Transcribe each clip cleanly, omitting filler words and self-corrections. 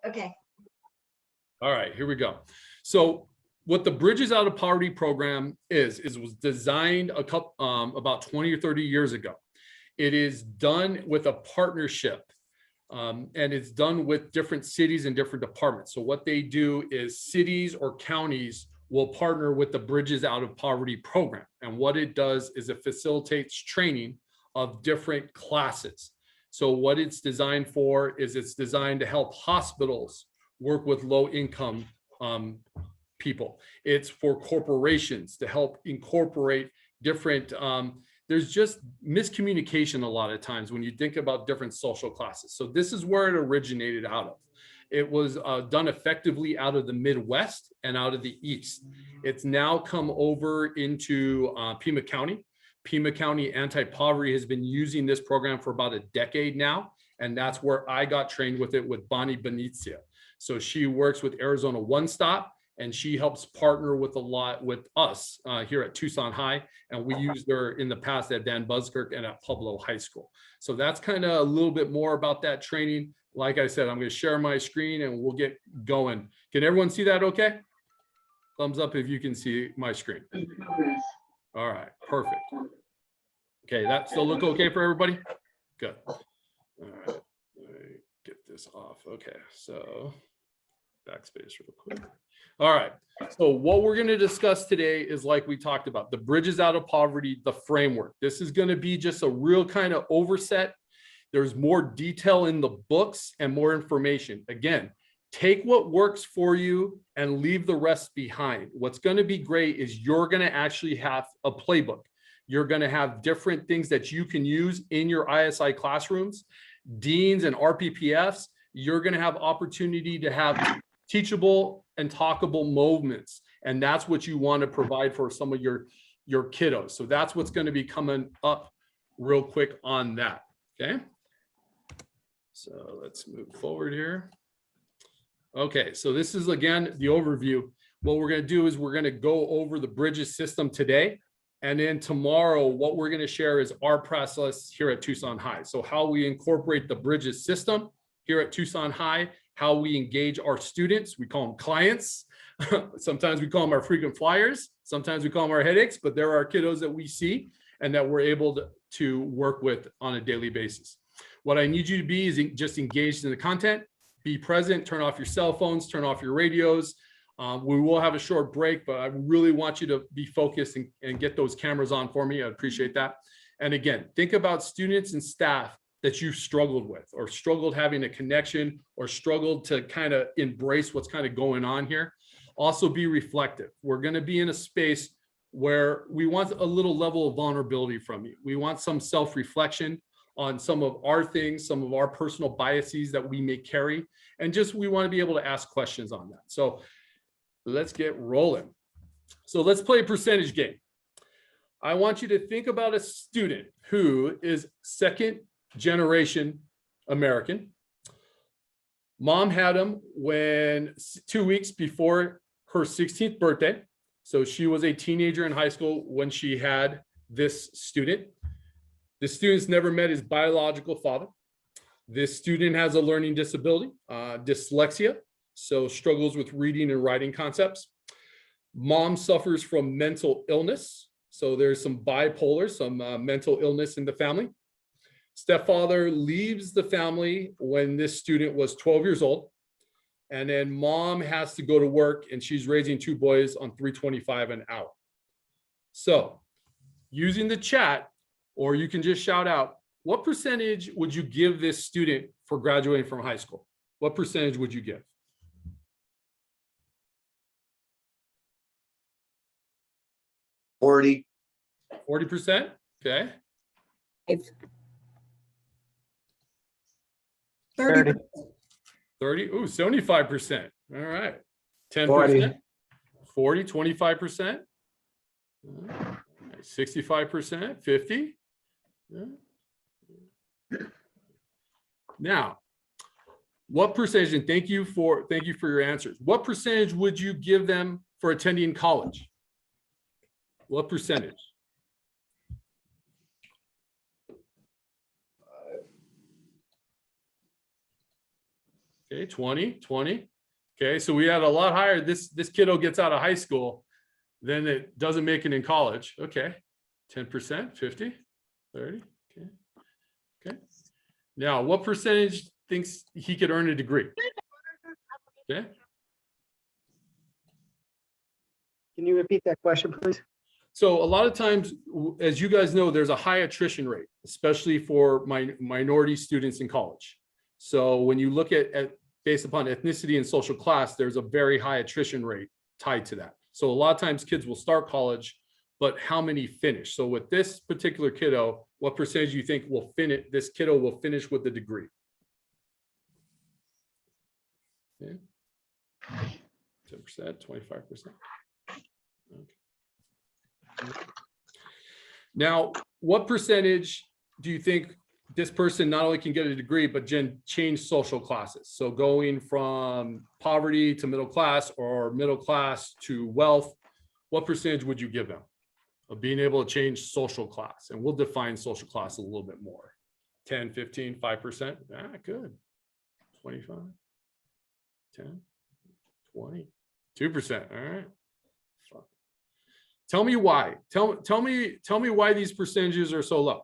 Okay. All right, here we go. So what the Bridges Out of Poverty program is was designed about 20 or 30 years ago. It is done with a partnership, and it's done with different cities and different departments. So what they do is cities or counties will partner with the Bridges Out of Poverty program. And what it does is it facilitates training of different classes. So what it's designed for is it's designed to help hospitals work with low income people. It's for corporations to help incorporate different, there's just miscommunication a lot of times when you think about different social classes. So this is where it originated out of. It was done effectively out of the Midwest and out of the East. It's now come over into Pima County. Pima County Anti-Poverty has been using this program for about a decade now. And that's where I got trained with it with Bonnie Benicia. So she works with Arizona One Stop, and she helps partner with a lot with us here at Tucson High. And we used her in the past at Dan Buskirk and at Pueblo High School. So that's kind of a little bit more about that training. Like I said, I'm going to share my screen and we'll get going. Can everyone see that okay? Thumbs up if you can see my screen. All right, perfect. Okay, that still look okay for everybody? Good. All right, let me get this off. Okay, so backspace real quick. All right, so what we're going to discuss today is, like we talked about, the Bridges Out of Poverty, the framework. This is going to be just a real kind of overset. There's more detail in the books and more information. Again, take what works for you and leave the rest behind. What's going to be great is you're going to actually have a playbook. You're going to have different things that you can use in your ISI classrooms, deans and RPPFs. You're going to have opportunity to have teachable and talkable moments. And that's what you want to provide for some of your kiddos. So that's what's going to be coming up real quick on that. Okay. So let's move forward here. Okay, so this is, again, the overview. What we're going to do is we're going to go over the Bridges system today. And then tomorrow, what we're going to share is our process here at Tucson High. So how we incorporate the Bridges system here at Tucson High, how we engage our students. We call them clients. Sometimes we call them our frequent flyers. Sometimes we call them our headaches, but there are kiddos that we see and that we're able to work with on a daily basis. What I need you to be is just engaged in the content, be present, turn off your cell phones, turn off your radios. We will have a short break, but I really want you to be focused and get those cameras on for me. I appreciate that. And again, think about students and staff that you've struggled with or struggled having a connection or struggled to kind of embrace what's kind of going on here. Also be reflective. We're going to be in a space where we want a little level of vulnerability from you. We want some self-reflection on some of our things, some of our personal biases that we may carry. And just, we want to be able to ask questions on that. So let's get rolling. So let's play a percentage game. I want you to think about a student who is second generation American. Mom had him when 2 weeks before her 16th birthday. So she was a teenager in high school when she had this student. The student's never met his biological father. This student has a learning disability, dyslexia, so struggles with reading and writing concepts. Mom suffers from mental illness. So there's some bipolar, some mental illness in the family. Stepfather leaves the family when this student was 12 years old. And then mom has to go to work and she's raising two boys on $3.25 an hour. So using the chat, or you can just shout out, what percentage would you give this student for graduating from high school? What percentage would you give? 40. 40%? Okay. 30. 30. Ooh, 75%. All right. 10%. 40. 40, 25%. 65%, 50. Now, what percentage, and thank you for your answers. What percentage would you give them for attending college? What percentage? Okay, 20. Okay, so we had a lot higher. This kiddo gets out of high school, then it doesn't make it in college. Okay, 10%, 50, 30. Okay, okay. Now, what percentage thinks he could earn a degree? Okay. Can you repeat that question, please? So a lot of times, as you guys know, there's a high attrition rate, especially for minority students in college. So when you look at based upon ethnicity and social class, there's a very high attrition rate tied to that. So a lot of times kids will start college, but how many finish? So with this particular kiddo, what percentage do you think will finish? This kiddo will finish with the degree? Okay. 10%, 25%. Okay. Now, what percentage do you think this person not only can get a degree, but change social classes? So going from poverty to middle class or middle class to wealth, what percentage would you give them of being able to change social class? And we'll define social class a little bit more. 10, 15, 5%. Good. 25, 10, 20, 2%. All right. Tell me why. Tell me why these percentages are so low.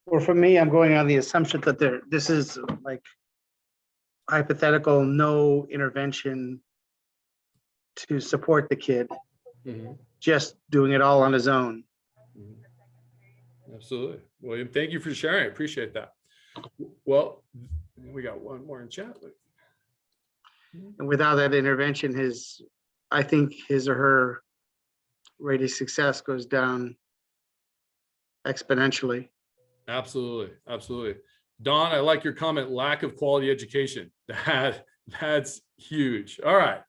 Well, for me, I'm going on the assumption that this is like hypothetical, no intervention to support the kid, just doing it all on his own. Absolutely. William, thank you for sharing. I appreciate that. Well, we got one more in chat. And without that intervention, I think his or her rate of success goes down exponentially. Absolutely. Absolutely. Don, I like your comment, lack of quality education. That's huge. All right.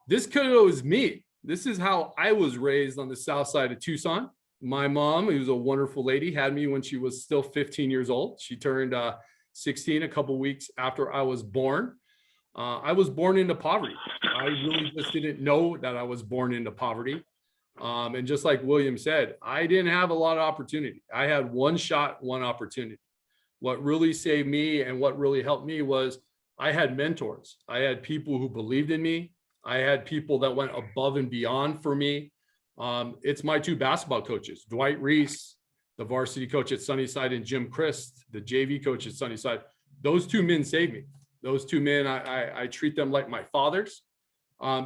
This kiddo is me. This is how I was raised on the south side of Tucson. My mom, who's a wonderful lady, had me when she was still 15 years old. She turned 16 a couple weeks after I was born. I was born into poverty. I really just didn't know that I was born into poverty. And just like William said, I didn't have a lot of opportunity. I had one shot, one opportunity. What really saved me and what really helped me was I had mentors. I had people who believed in me. I had people that went above and beyond for me. It's my two basketball coaches, Dwight Reese, the varsity coach at Sunnyside, and Jim Christ, the JV coach at Sunnyside. Those two men saved me. Those two men, I treat them like my fathers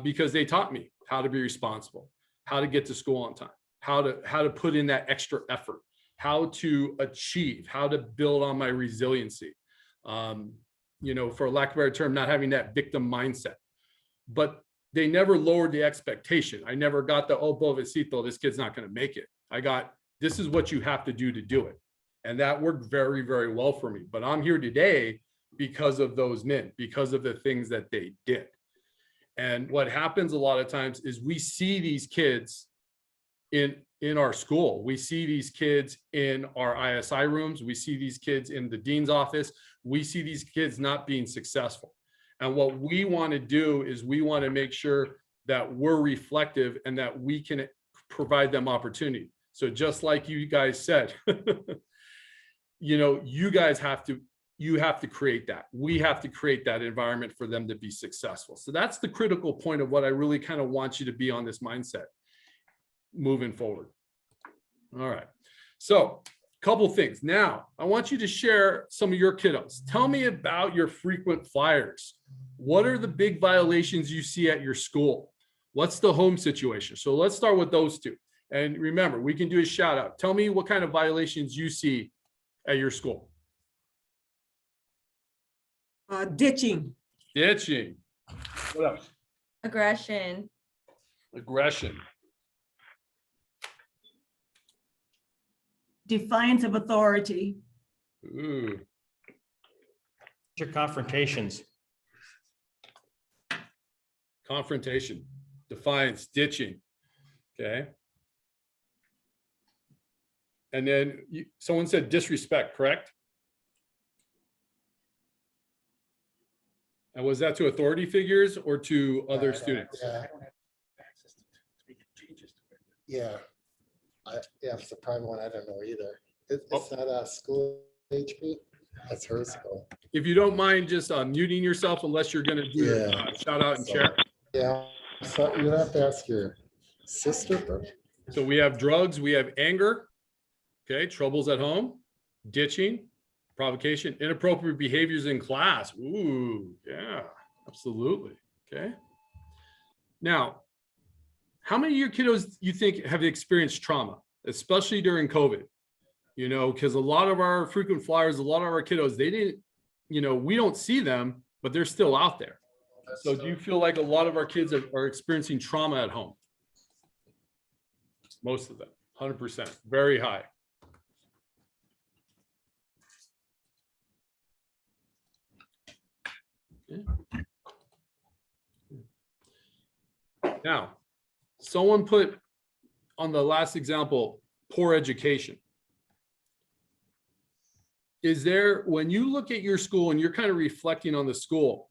because they taught me how to be responsible, how to get to school on time, how to put in that extra effort, how to achieve, how to build on my resiliency. For lack of a better term, not having that victim mindset. But they never lowered the expectation. I never got the, oh, pobrecito, this kid's not going to make it. I got, this is what you have to do to do it. And that worked very, very well for me. But I'm here today because of those men, because of the things that they did. And what happens a lot of times is we see these kids in our school. We see these kids in our ISI rooms. We see these kids in the dean's office. We see these kids not being successful. And what we want to do is we want to make sure that we're reflective and that we can provide them opportunity. So just like you guys said, you guys have to create that. We have to create that environment for them to be successful. So that's the critical point of what I really kind of want you to be on this mindset moving forward. All right. So couple things. Now, I want you to share some of your kiddos. Tell me about your frequent flyers. What are the big violations you see at your school? What's the home situation? So let's start with those two. And remember, we can do a shout out. Tell me what kind of violations you see at your school. Ditching. Ditching. What else? Aggression. Aggression. Defiance of authority. Ooh. Your confrontations. Confrontation, defiance, ditching. Okay. And then someone said disrespect, correct? And was that to authority figures or to other students? I don't have access to make changes to it. Yeah. Yeah, it's the private one. I don't know either. It's Oh. not a school HP. That's her school. If you don't mind just muting yourself unless you're going to do a Yeah. shout out and share. Yeah. So you have to ask your sister. But So we have drugs, we have anger, okay, troubles at home, ditching, provocation, inappropriate behaviors in class. Ooh, yeah, absolutely. Okay. Now, how many of your kiddos you think have experienced trauma, especially during COVID? You know, because a lot of our frequent flyers, a lot of our kiddos, they didn't, you know, we don't see them, but they're still out there. So do you feel like a lot of our kids are experiencing trauma at home? Most of them, 100%, very high. Yeah. Now, someone put on the last example, poor education. Is there, when you look at your school and you're kind of reflecting on the school,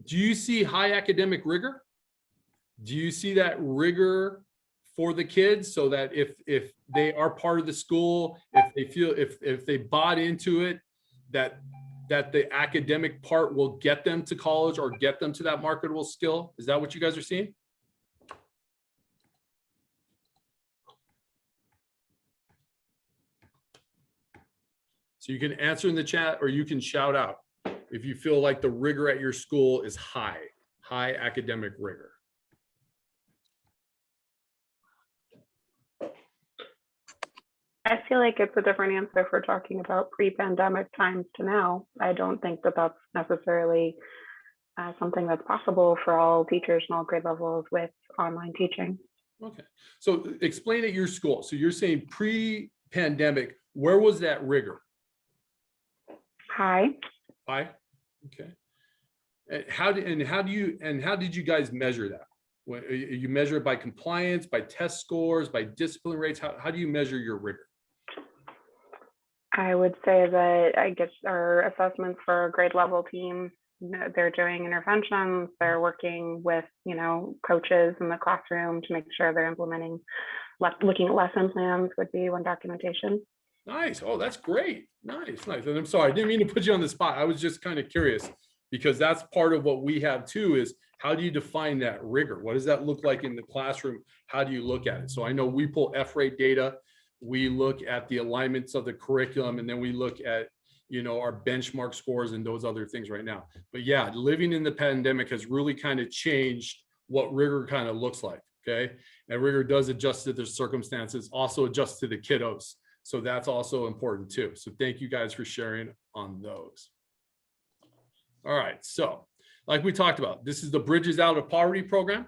do you see high academic rigor? Do you see that rigor for the kids so that if they are part of the school, if they feel, if they bought into it, that the academic part will get them to college or get them to that marketable skill? Is that what you guys are seeing? So you can answer in the chat or you can shout out if you feel like the rigor at your school is high academic rigor. I feel like it's a different answer if we're talking about pre-pandemic times to now. I don't think that that's necessarily something that's possible for all teachers and all grade levels with online teaching. Okay, so explain at your school. So you're saying pre-pandemic, where was that rigor? Hi. High. Okay. And how did you guys measure that? When you measure it by compliance, by test scores, by discipline rates? How do you measure your rigor? I would say that I guess our assessments for grade level teams, they're doing interventions, they're working with, you know, coaches in the classroom to make sure they're implementing, looking at lesson plans would be one documentation. Nice. Oh, that's great. Nice. And I'm sorry, I didn't mean to put you on the spot. I was just kind of curious because that's part of what we have too is how do you define that rigor? What does that look like in the classroom? How do you look at it? So I know we pull F-rate data. We look at the alignments of the curriculum, and then we look at, you know, our benchmark scores and those other things right now. But yeah, living in the pandemic has really kind of changed what rigor kind of looks like. Okay. And rigor does adjust to the circumstances, also adjusts to the kiddos. So that's also important too. So thank you guys for sharing on those. All right. So like we talked about, this is the Bridges Out of Poverty program.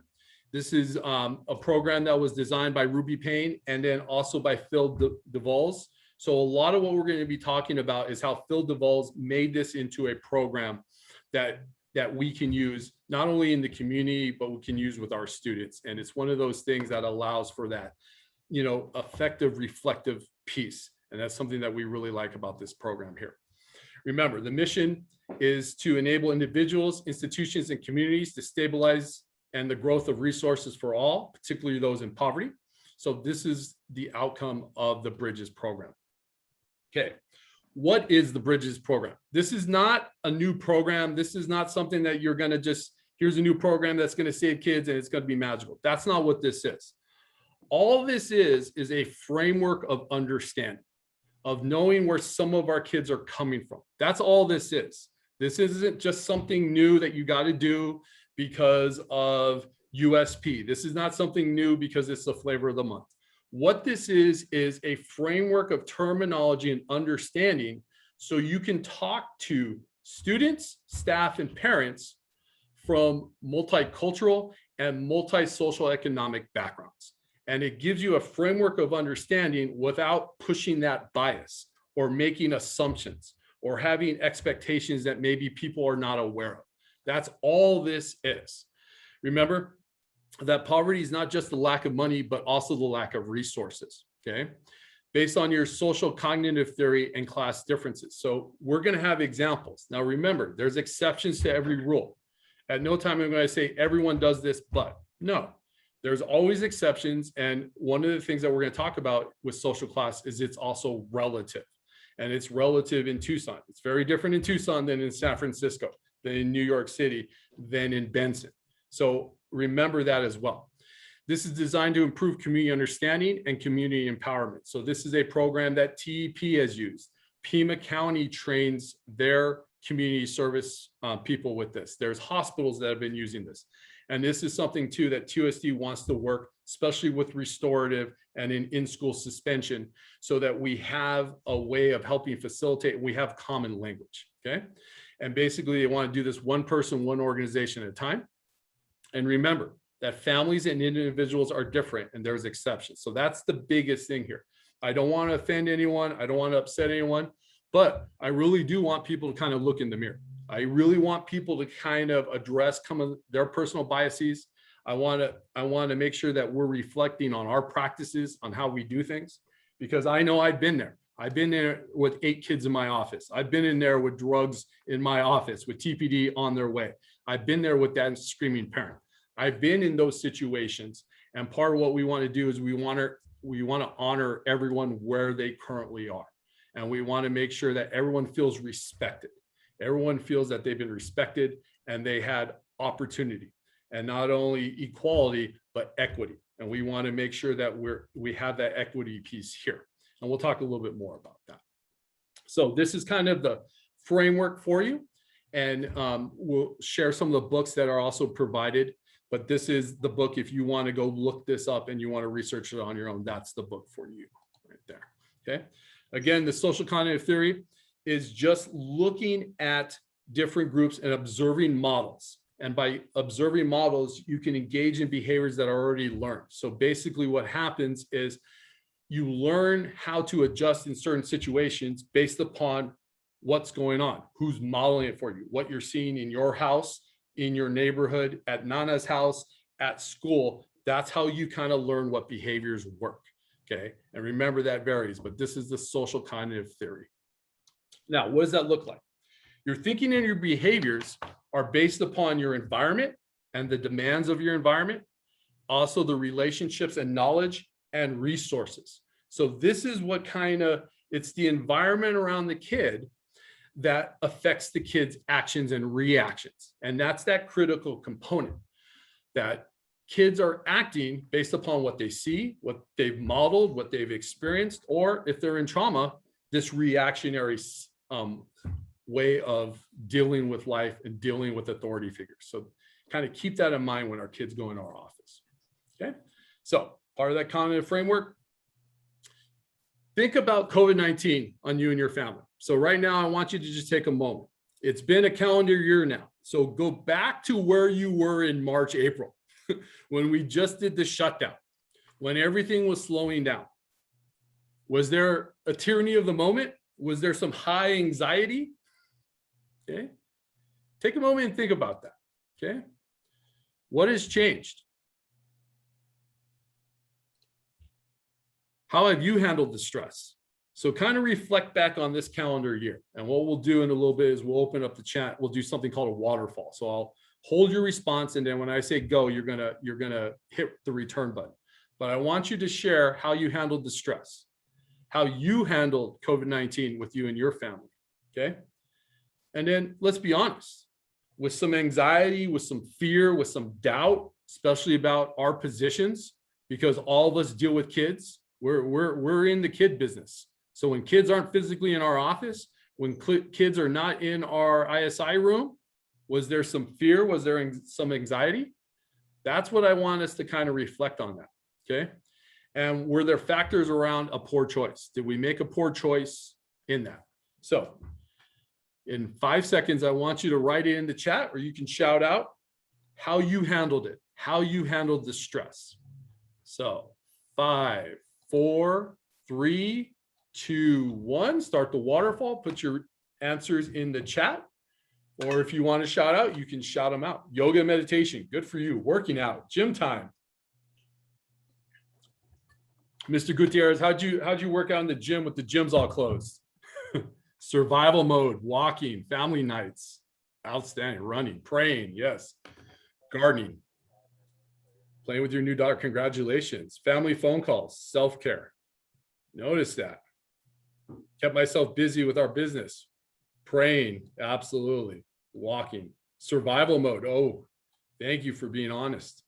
This is a program that was designed by Ruby Payne and then also by Phil DeVos. So a lot of what we're going to be talking about is how Phil DeVos made this into a program that we can use not only in the community, but we can use with our students. And it's one of those things that allows for that, you know, effective reflective piece. And that's something that we really like about this program here. Remember, the mission is to enable individuals, institutions, and communities to stabilize and the growth of resources for all, particularly those in poverty. So this is the outcome of the Bridges program. Okay, what is the Bridges program? This is not a new program. This is not something that you're gonna just, here's a new program that's gonna save kids and it's gonna be magical. That's not what this is. All this is a framework of understanding, of knowing where some of our kids are coming from. That's all this is. This isn't just something new that you got to do because of USP. This is not something new because it's the flavor of the month. What this is a framework of terminology and understanding so you can talk to students, staff, and parents from multicultural and multi-social economic backgrounds. And it gives you a framework of understanding without pushing that bias or making assumptions or having expectations that maybe people are not aware of. That's all this is. Remember that poverty is not just the lack of money, but also the lack of resources, okay? Based on your social cognitive theory and class differences. So we're gonna have examples. Now remember, there's exceptions to every rule. At no time am I gonna say everyone does this, but no. There's always exceptions. And one of the things that we're going to talk about with social class is it's also relative. And it's relative in Tucson. It's very different in Tucson than in San Francisco, than in New York City, than in Benson. So remember that as well. This is designed to improve community understanding and community empowerment. So this is a program that TEP has used. Pima County trains their community service people with this. There's hospitals that have been using this. And this is something too that TUSD wants to work, especially with restorative and in-school suspension, so that we have a way of helping facilitate, we have common language, okay? And basically they want to do this one person, one organization at a time. And remember that families and individuals are different and there's exceptions. So that's the biggest thing here. I don't want to offend anyone. I don't want to upset anyone, but I really do want people to kind of look in the mirror. I really want people to kind of address their personal biases. I want to make sure that we're reflecting on our practices, on how we do things, because I know I've been there. I've been there with 8 kids in my office. I've been in there with drugs in my office, with TPD on their way. I've been there with that screaming parent. I've been in those situations. And part of what we want to do is we want to honor everyone where they currently are. And we want to make sure that everyone feels respected. Everyone feels that they've been respected and they had opportunity, and not only equality, but equity. And we want to make sure that we have that equity piece here. And we'll talk a little bit more about that. So this is kind of the framework for you. And we'll share some of the books that are also provided. But this is the book, if you want to go look this up and you want to research it on your own, that's the book for you right there. Okay. Again, the social cognitive theory is just looking at different groups and observing models. And by observing models, you can engage in behaviors that are already learned. So basically what happens is you learn how to adjust in certain situations based upon what's going on, who's modeling it for you, what you're seeing in your house, in your neighborhood, at Nana's house, at school. That's how you kind of learn what behaviors work. Okay. And remember that varies, but this is the social cognitive theory. Now, what does that look like? Your thinking and your behaviors are based upon your environment and the demands of your environment, also the relationships and knowledge and resources. So this is what it's the environment around the kid that affects the kid's actions and reactions. And that's that critical component, that kids are acting based upon what they see, what they've modeled, what they've experienced, or if they're in trauma, this reactionary way of dealing with life and dealing with authority figures. So kind of keep that in mind when our kids go in our office. Okay. So part of that cognitive framework, think about COVID-19 on you and your family. So right now, I want you to just take a moment. It's been a calendar year now. So go back to where you were in March, April, when we just did the shutdown, when everything was slowing down. Was there a tyranny of the moment? Was there some high anxiety? Okay. Take a moment and think about that. Okay. What has changed? How have you handled the stress? So kind of reflect back on this calendar year. And what we'll do in a little bit is we'll open up the chat. We'll do something called a waterfall. So I'll hold your response. And then when I say go, you're gonna hit the return button. But I want you to share how you handled the stress, how you handled COVID-19 with you and your family. Okay. And then let's be honest, with some anxiety, with some fear, with some doubt, especially about our positions, because all of us deal with kids. We're in the kid business. So when kids aren't physically in our office, when kids are not in our ISI room, was there some fear? Was there some anxiety? That's what I want us to kind of reflect on that. Okay. And were there factors around a poor choice? Did we make a poor choice in that? So in 5 seconds, I want you to write it in the chat, or you can shout out how you handled it, how you handled the stress. So 5, 4, 3, 2, 1. Start the waterfall. Put your answers in the chat. Or if you want to shout out, you can shout them out. Yoga and meditation, good for you. Working out, gym time. Mr. Gutierrez, how'd you work out in the gym with the gyms all closed? Survival mode, walking, family nights, outstanding, running, praying, yes, gardening. Playing with your new daughter, congratulations. Family phone calls, self-care. Notice that. Kept myself busy with our business. Praying, absolutely. Walking. Survival mode, oh, thank you for being honest.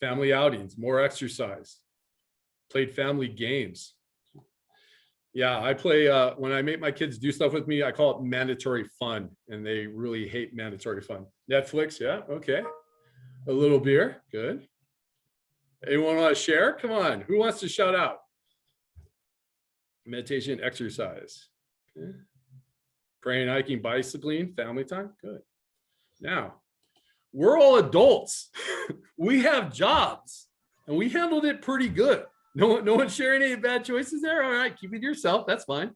Family outings, more exercise. Played family games. Yeah, I play, when I make my kids do stuff with me, I call it mandatory fun, and they really hate mandatory fun. Netflix, yeah, okay. A little beer, good. Anyone want to share? Come on, who wants to shout out? Meditation, exercise. Okay. Praying, hiking, bicycling, family time, good. Now, we're all adults. We have jobs, and we handled it pretty good. No one sharing any bad choices there? All right, keep it to yourself. That's fine.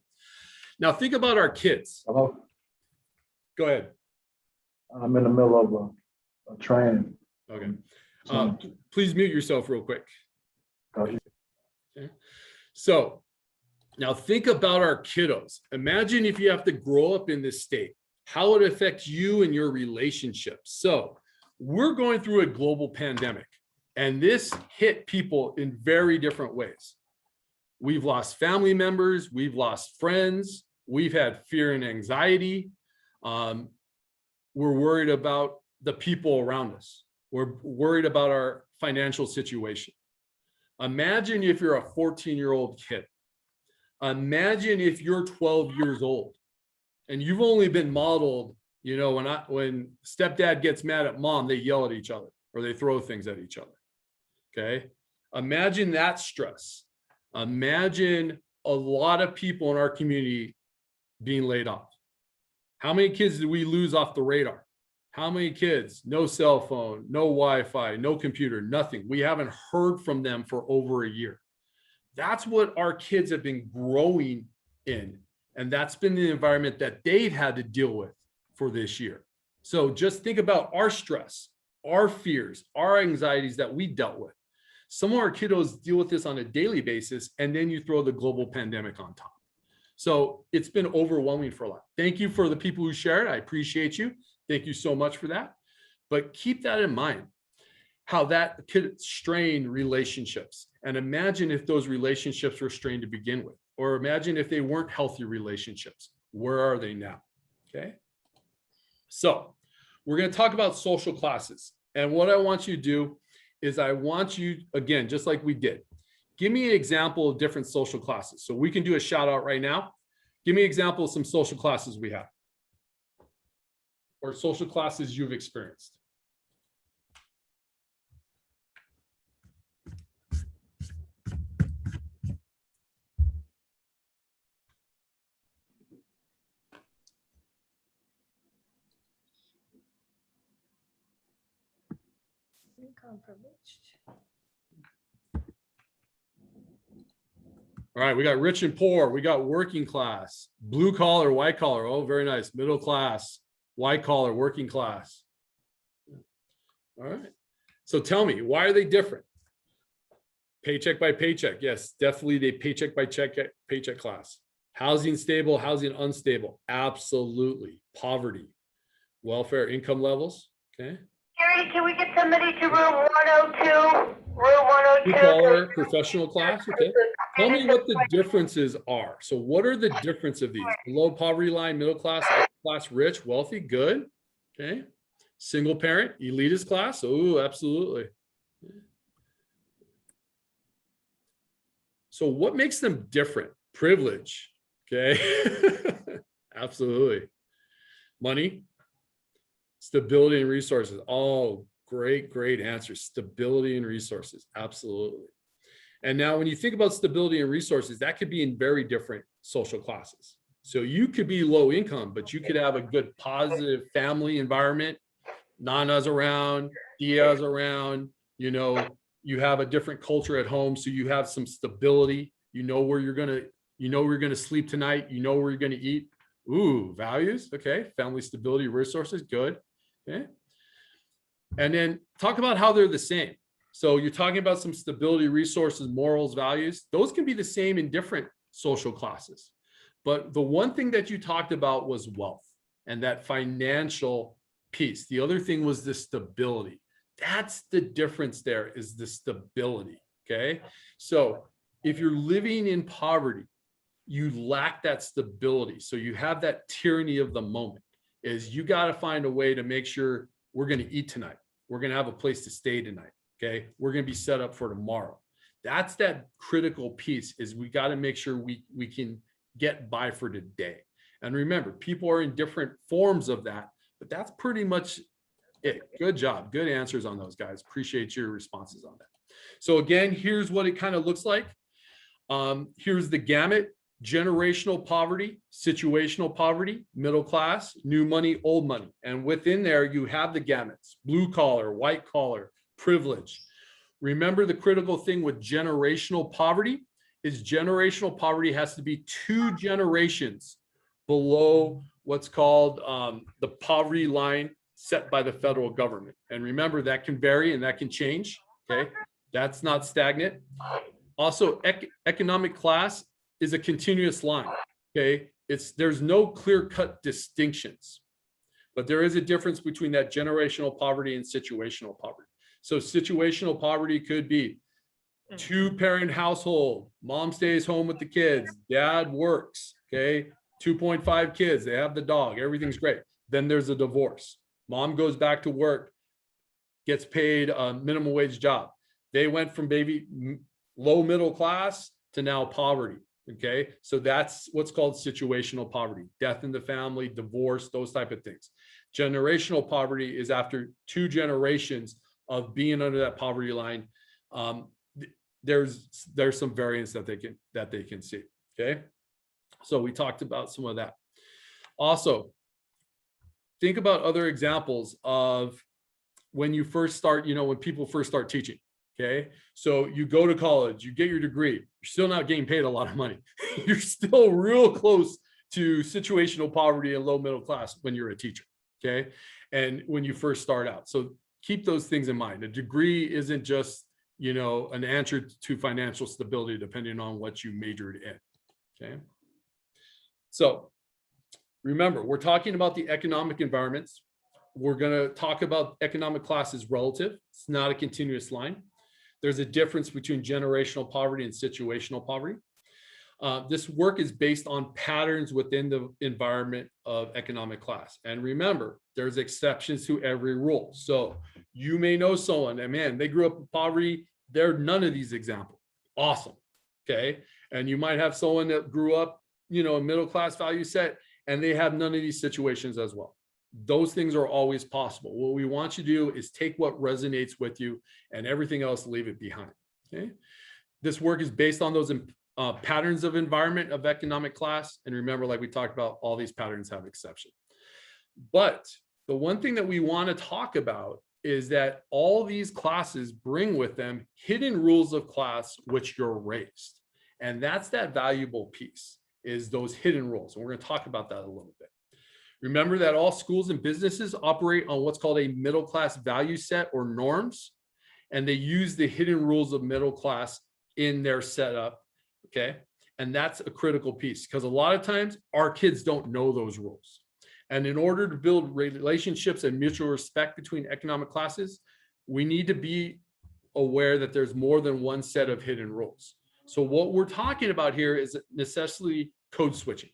Now think about our kids. Hello, Go ahead. I'm in the middle of a training. Okay. Please mute yourself real quick. Okay. Okay. So now think about our kiddos. Imagine if you have to grow up in this state, how it affects you and your relationships. So we're going through a global pandemic, and this hit people in very different ways. We've lost family members, we've lost friends, we've had fear and anxiety. We're worried about the people around us. We're worried about our financial situation. Imagine if you're a 14-year-old kid. Imagine if you're 12 years old and you've only been modeled, you know, when stepdad gets mad at mom, they yell at each other or they throw things at each other. Okay. Imagine that stress. Imagine a lot of people in our community being laid off. How many kids did we lose off the radar? How many kids? No cell phone, no Wi-Fi, no computer, nothing. We haven't heard from them for over a year. That's what our kids have been growing in. And that's been the environment that they've had to deal with for this year. So just think about our stress, our fears, our anxieties that we dealt with. Some of our kiddos deal with this on a daily basis, and then you throw the global pandemic on top. So it's been overwhelming for a lot. Thank you for the people who shared. I appreciate you. Thank you so much for that. But keep that in mind, how that could strain relationships. And imagine if those relationships were strained to begin with, or imagine if they weren't healthy relationships. Where are they now? Okay. So we're going to talk about social classes. And what I want you to do is I want you, again, just like we did, give me an example of different social classes. So we can do a shout out right now. Give me an example of some social classes we have, or social classes you've experienced. All right, we got rich and poor, we got working class, blue collar, white collar. Oh, very nice. Middle class, white collar, working class. All right. So tell me, why are they different? Paycheck by paycheck. Yes, definitely the paycheck by paycheck class. Housing stable, housing unstable. Absolutely. Poverty, welfare, income levels. Okay. Gary, can we get somebody to room 102? Room 102. Blue collar, professional class. Okay. Tell me what the differences are. So what are the difference of these? Below poverty line, middle class, upper class, rich, wealthy, good. Okay. Single parent, elitist class. Oh, absolutely. So what makes them different? Privilege. Okay. Absolutely. Money, stability and resources. Oh, great answers. Stability and resources. Absolutely. And now when you think about stability and resources, that could be in very different social classes. So you could be low income, but you could have a good positive family environment. Nana's around, Tia's around, you know, you have a different culture at home. So you have some stability, you know where you're going to sleep tonight, you know where you're going to eat. Ooh, values. Okay. Family stability, resources. Good. Okay. And then talk about how they're the same. So you're talking about some stability, resources, morals, values. Those can be the same in different social classes. But the one thing that you talked about was wealth and that financial piece. The other thing was the stability. That's the difference there, is the stability. Okay. So if you're living in poverty, you lack that stability. So you have that tyranny of the moment, is you got to find a way to make sure we're going to eat tonight. We're going to have a place to stay tonight. Okay. We're going to be set up for tomorrow. That's that critical piece, is we got to make sure we can get by for today. And remember, people are in different forms of that, but that's pretty much it. Good job. Good answers on those, guys. Appreciate your responses on that. So again, here's what it kind of looks like. Here's the gamut: generational poverty, situational poverty, middle class, new money, old money. And within there, you have the gamuts: blue collar, white collar, privilege. Remember, the critical thing with generational poverty is generational poverty has to be 2 generations below what's called the poverty line set by the federal government. And remember, that can vary and that can change. Okay, that's not stagnant. Also, economic class is a continuous line. Okay, there's no clear-cut distinctions, but there is a difference between that generational poverty and situational poverty. So situational poverty could be 2-parent household, mom stays home with the kids, dad works. Okay, 2.5 kids, they have the dog, everything's great. Then there's a divorce. Mom goes back to work, gets paid a minimum wage job. They went from low middle class to now poverty. Okay, so that's what's called situational poverty: death in the family, divorce, those type of things. Generational poverty is after 2 generations of being under that poverty line. There's some variance that they can see. Okay, so we talked about some of that. Also, think about other examples of when you first start, when people first start teaching. Okay, so you go to college, you get your degree, you're still not getting paid a lot of money. You're still real close to situational poverty and low middle class when you're a teacher. Okay, and when you first start out. So keep those things in mind. A degree isn't just, an answer to financial stability, depending on what you majored in. Okay, so remember, we're talking about the economic environments. We're going to talk about economic class as relative. It's not a continuous line. There's a difference between generational poverty and situational poverty. This work is based on patterns within the environment of economic class. And remember, there's exceptions to every rule. So you may know someone and man, they grew up in poverty. They're none of these examples. Awesome. Okay. And you might have someone that grew up, a middle class value set, and they have none of these situations as well. Those things are always possible. What we want you to do is take what resonates with you and everything else, leave it behind. Okay. This work is based on those patterns of environment of economic class. And remember, like we talked about, all these patterns have exception. But the one thing that we want to talk about is that all these classes bring with them hidden rules of class, which you're raised. And that's that valuable piece, is those hidden rules. And we're going to talk about that a little bit. Remember that all schools and businesses operate on what's called a middle class value set or norms. And they use the hidden rules of middle class in their setup. Okay. And that's a critical piece, because a lot of times our kids don't know those rules. And in order to build relationships and mutual respect between economic classes, we need to be aware that there's more than one set of hidden rules. So what we're talking about here is necessarily code switching.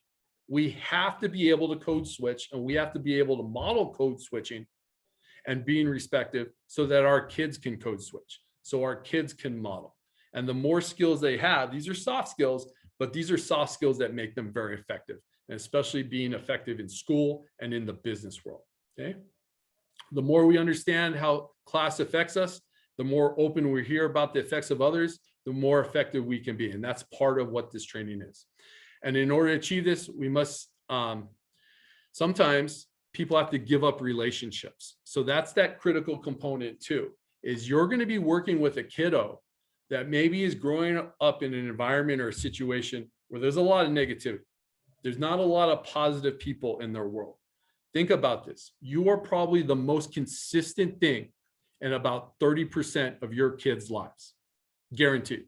We have to be able to code switch, and we have to be able to model code switching and being respectful so that our kids can code switch, so our kids can model. And the more skills they have, these are soft skills, but these are soft skills that make them very effective, and especially being effective in school and in the business world. Okay. The more we understand how class affects us, the more open we hear about the effects of others, the more effective we can be. And that's part of what this training is. And in order to achieve this, we must, sometimes people have to give up relationships. So that's that critical component too, is you're going to be working with a kiddo that maybe is growing up in an environment or a situation where there's a lot of negativity. There's not a lot of positive people in their world. Think about this. You are probably the most consistent thing in about 30% of your kids' lives. Guaranteed.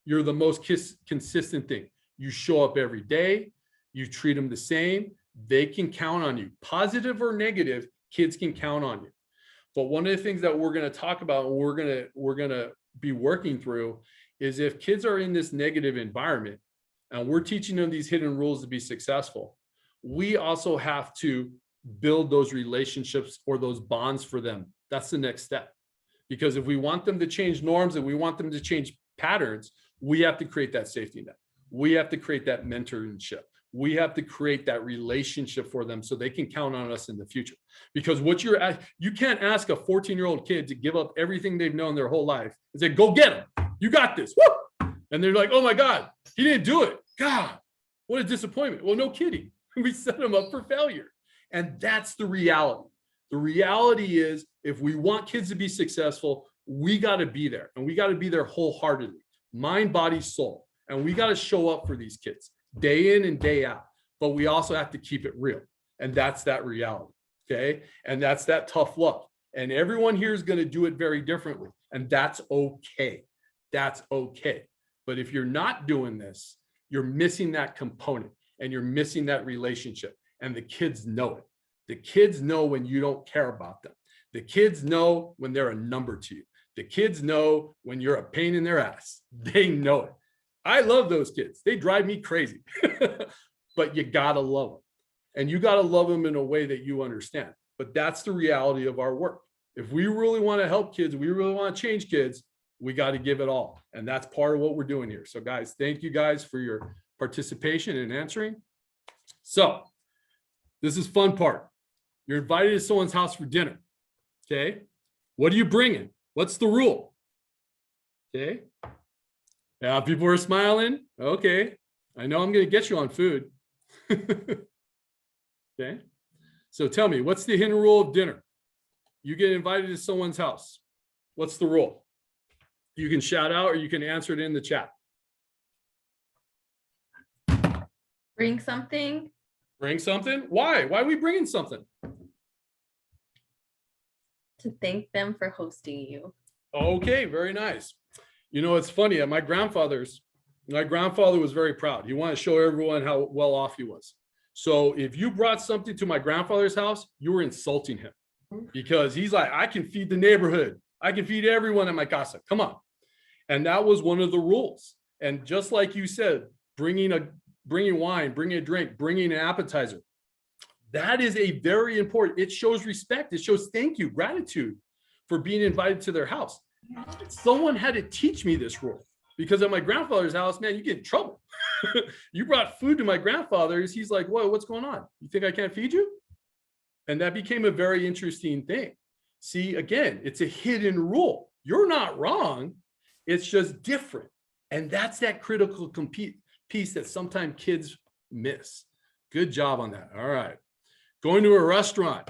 You're the most consistent thing. You show up every day. You treat them the same. They can count on you. Positive or negative, kids can count on you. But one of the things that we're going to talk about and we're going to be working through is if kids are in this negative environment and we're teaching them these hidden rules to be successful, we also have to build those relationships or those bonds for them. That's the next step. Because if we want them to change norms and we want them to change patterns, we have to create that safety net. We have to create that mentorship. We have to create that relationship for them so they can count on us in the future. Because what you can't ask a 14-year-old kid to give up everything they've known their whole life and say, go get him. You got this. Woo! And they're like, oh my God, he didn't do it. God, what a disappointment. Well, no kidding. We set them up for failure. And that's the reality. The reality is if we want kids to be successful, we got to be there, and we got to be there wholeheartedly, mind, body, soul. And we got to show up for these kids day in and day out, but we also have to keep it real. And that's that reality. Okay. And that's that tough love. And everyone here is going to do it very differently. And that's okay. That's okay. But if you're not doing this, you're missing that component and you're missing that relationship. And the kids know it. The kids know when you don't care about them. The kids know when they're a number to you. The kids know when you're a pain in their ass. They know it. I love those kids. They drive me crazy, but you got to love them, and you got to love them in a way that you understand. But that's the reality of our work. If we really want to help kids, we really want to change kids, we got to give it all. And that's part of what we're doing here. So guys, thank you guys for your participation and answering. So this is fun part. You're invited to someone's house for dinner. Okay. What are you bringing? What's the rule? Okay. Yeah, people are smiling. Okay. I know I'm going to get you on food. Okay. So tell me, what's the hidden rule of dinner? You get invited to someone's house. What's the rule? You can shout out or you can answer it in the chat. Bring something. Bring something? Why? Why are we bringing something? To thank them for hosting you. Okay, very nice. You know, it's funny. At my grandfather was very proud. He wanted to show everyone how well off he was. So if you brought something to my grandfather's house, you were insulting him because he's like, I can feed the neighborhood. I can feed everyone at my casa. Come on. And that was one of the rules. And just like you said, bringing wine, bringing a drink, bringing an appetizer. That is a very important, it shows respect. It shows thank you, gratitude for being invited to their house. Someone had to teach me this rule because at my grandfather's house, man, you get in trouble. You brought food to my grandfather's. He's like, whoa, what's going on? You think I can't feed you? And that became a very interesting thing. See, again, it's a hidden rule. You're not wrong. It's just different. And that's that critical piece that sometimes kids miss. Good job on that. All right. Going to a restaurant.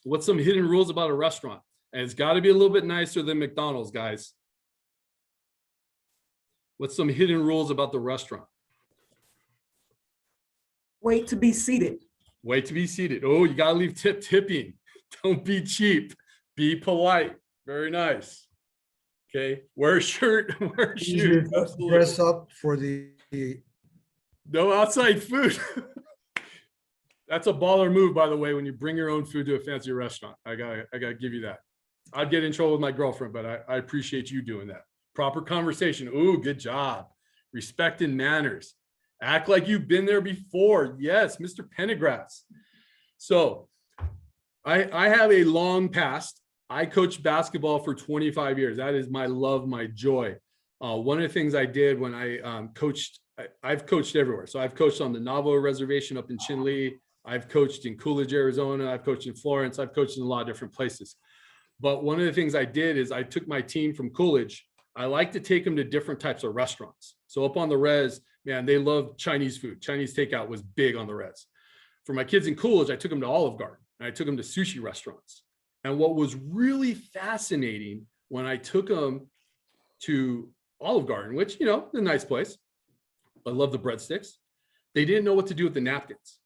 What's some hidden rules about a restaurant? And it's got to be a little bit nicer than McDonald's, guys. What's some hidden rules about the restaurant? Wait to be seated. Wait to be seated. Oh, you got to leave tipping. Don't be cheap. Be polite. Very nice. Okay. Wear a shirt. Wear a shoe. Dress up for the No outside food. That's a baller move, by the way, when you bring your own food to a fancy restaurant. I gotta give you that. I'd get in trouble with my girlfriend, but I appreciate you doing that. Proper conversation. Ooh, good job. Respect and manners. Act like you've been there before. Yes, Mr. Pendergrass. So I have a long past. I coached basketball for 25 years. That is my love, my joy. One of the things I did when I coached, I've coached everywhere. So I've coached on the Navajo Reservation up in Chinle. I've coached in Coolidge, Arizona. I've coached in Florence. I've coached in a lot of different places. But one of the things I did is I took my team from Coolidge. I like to take them to different types of restaurants. So up on the res, man, they love Chinese food. Chinese takeout was big on the res. For my kids in Coolidge, I took them to Olive Garden and I took them to sushi restaurants. And what was really fascinating when I took them to Olive Garden, which, you know, is a nice place. I love the breadsticks. They didn't know what to do with the napkins.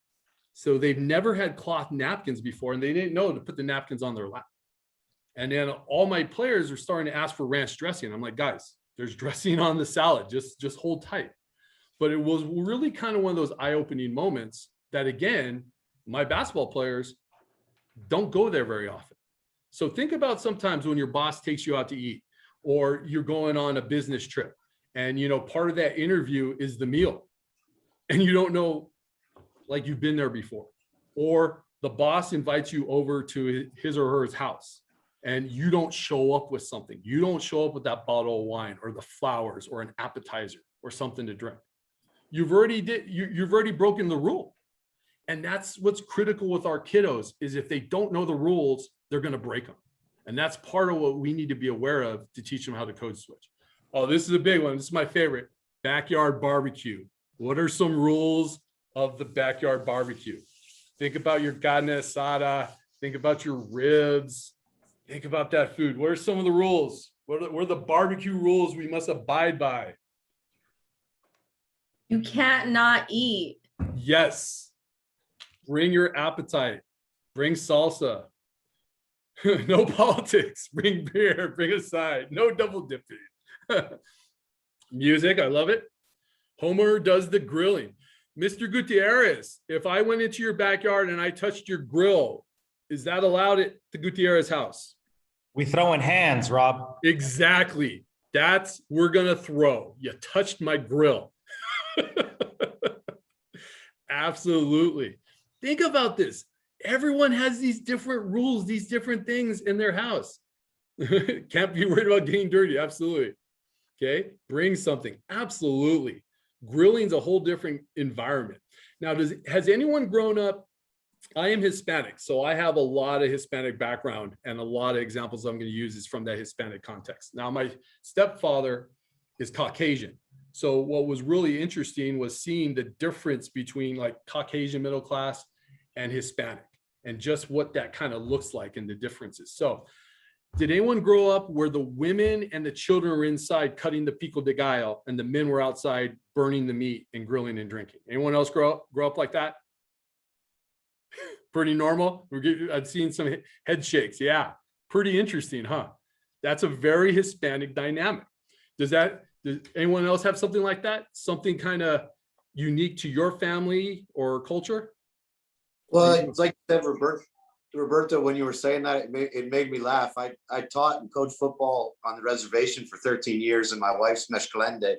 So they've never had cloth napkins before, and they didn't know to put the napkins on their lap. And then all my players are starting to ask for ranch dressing. I'm like, guys, there's dressing on the salad. Just hold tight. But it was really kind of one of those eye-opening moments that, again, my basketball players don't go there very often. So think about sometimes when your boss takes you out to eat, or you're going on a business trip, and part of that interview is the meal, and you don't know, like you've been there before, or the boss invites you over to his or her house, and you don't show up with something. You don't show up with that bottle of wine or the flowers or an appetizer or something to drink. You've already broken the rule. And that's what's critical with our kiddos, is if they don't know the rules, they're going to break them. And that's part of what we need to be aware of to teach them how to code switch. Oh, this is a big one. This is my favorite. Backyard barbecue. What are some rules of the backyard barbecue? Think about your carne asada. Think about your ribs. Think about that food. What are some of the rules? What are the barbecue rules we must abide by? You can't not eat. Yes. Bring your appetite. Bring salsa. No politics. Bring beer. Bring a side. No double dipping. Music. I love it. Homer does the grilling. Mr. Gutierrez, if I went into your backyard and I touched your grill, is that allowed at the Gutierrez house? We throw in hands, Rob. Exactly. We're going to throw. You touched my grill. Absolutely. Think about this. Everyone has these different rules, these different things in their house. Can't be worried about getting dirty. Absolutely. Okay. Bring something. Absolutely. Grilling's a whole different environment. Now, has anyone grown up? I am Hispanic, so I have a lot of Hispanic background, and a lot of examples I'm going to use is from that Hispanic context. Now, my stepfather is Caucasian. So what was really interesting was seeing the difference between like Caucasian middle class and Hispanic, and just what that kind of looks like and the differences. So did anyone grow up where the women and the children were inside cutting the pico de gallo and the men were outside burning the meat and grilling and drinking? Anyone else grow up like that? Pretty normal. I've seen some head shakes. Yeah, pretty interesting, huh? That's a very Hispanic dynamic. Does anyone else have something like that? Something kind of unique to your family or culture? Well, it's like you said, Roberto, when you were saying that, it made me laugh. I taught and coached football on the reservation for 13 years, and my wife's Mezcalende.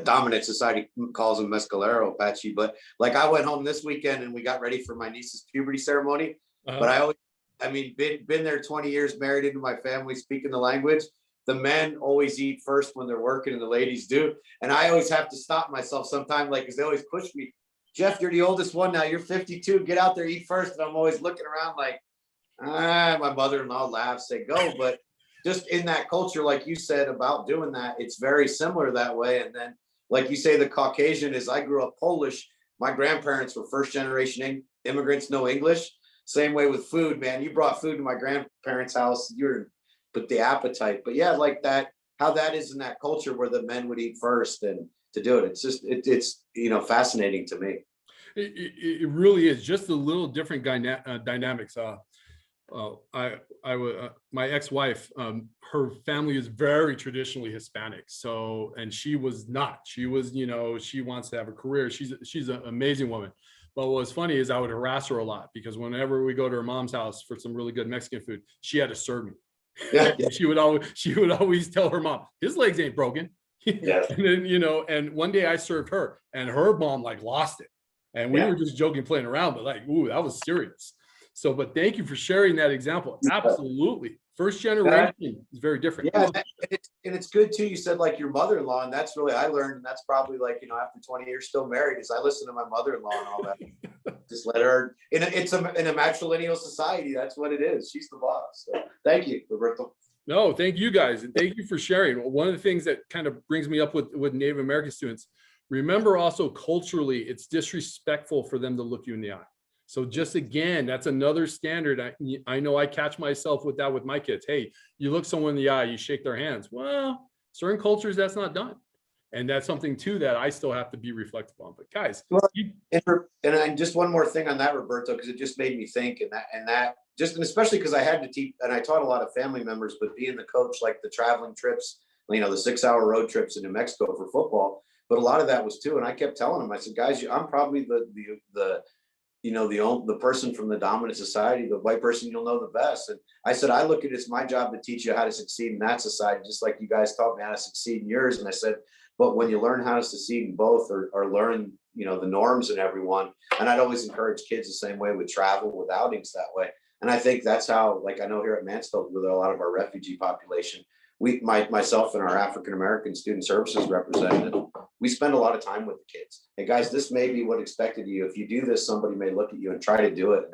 Dominant Society calls him Mescalero, Apache. But like, I went home this weekend and we got ready for my niece's puberty ceremony. But been there 20 years, married into my family, speaking the language. The men always eat first when they're working, and the ladies do. And I always have to stop myself sometimes, like, because they always push me. Jeff, you're the oldest one now. You're 52. Get out there, eat first. And I'm always looking around like, my mother-in-law laughs, say go. But just in that culture, like you said about doing that, it's very similar that way. And then, like you say, the Caucasian is, I grew up Polish. My grandparents were first generation immigrants, no English. Same way with food, man. You brought food to my grandparents' house, but the appetite. But yeah, like that, how that is in that culture where the men would eat first and to do it. It's just, it's fascinating to me. It really is just a little different dynamics. My ex-wife, her family is very traditionally Hispanic. So, and she was not. She was, she wants to have a career. She's an amazing woman. But what was funny is I would harass her a lot, because whenever we go to her mom's house for some really good Mexican food, she had to serve me. Yeah. She would always tell her mom, his legs ain't broken. Yeah. And then, and one day I served her, and her mom like lost it. And we were just joking, playing around, but like, ooh, that was serious. So, but thank you for sharing that example. Absolutely. First generation is very different. Yeah, and it's good too. You said like your mother-in-law, and that's really, I learned, and that's probably like, after 20 years still married, is I listen to my mother-in-law and all that. Just let her, in a matrilineal society, that's what it is. She's the boss. So, thank you, Roberto. No, thank you guys. And thank you for sharing. One of the things that kind of brings me up with Native American students, remember also culturally, it's disrespectful for them to look you in the eye. So just again, that's another standard. I know I catch myself with that with my kids. Hey, you look someone in the eye, you shake their hands. Well, certain cultures, that's not done. And that's something too that I still have to be reflective on. But guys, and just one more thing on that, Roberto, because it just made me think, and especially because I had to teach, and I taught a lot of family members, but being the coach, like the traveling trips, the 6-hour road trips in New Mexico for football. But a lot of that was too, and I kept telling them, I said, guys, I'm probably the the person from the dominant society, the white person you'll know the best. And I said, I look at it as my job to teach you how to succeed in that society, just like you guys taught me how to succeed in yours. And I said, but when you learn how to succeed in both, or learn, the norms in everyone, and I'd always encourage kids the same way with travel, with outings that way. And I think that's how, like, I know here at Mansfield, with a lot of our refugee population, myself and our African-American Student Services representative, we spend a lot of time with the kids. Hey guys, this may be what expected of you. If you do this, somebody may look at you and try to do it.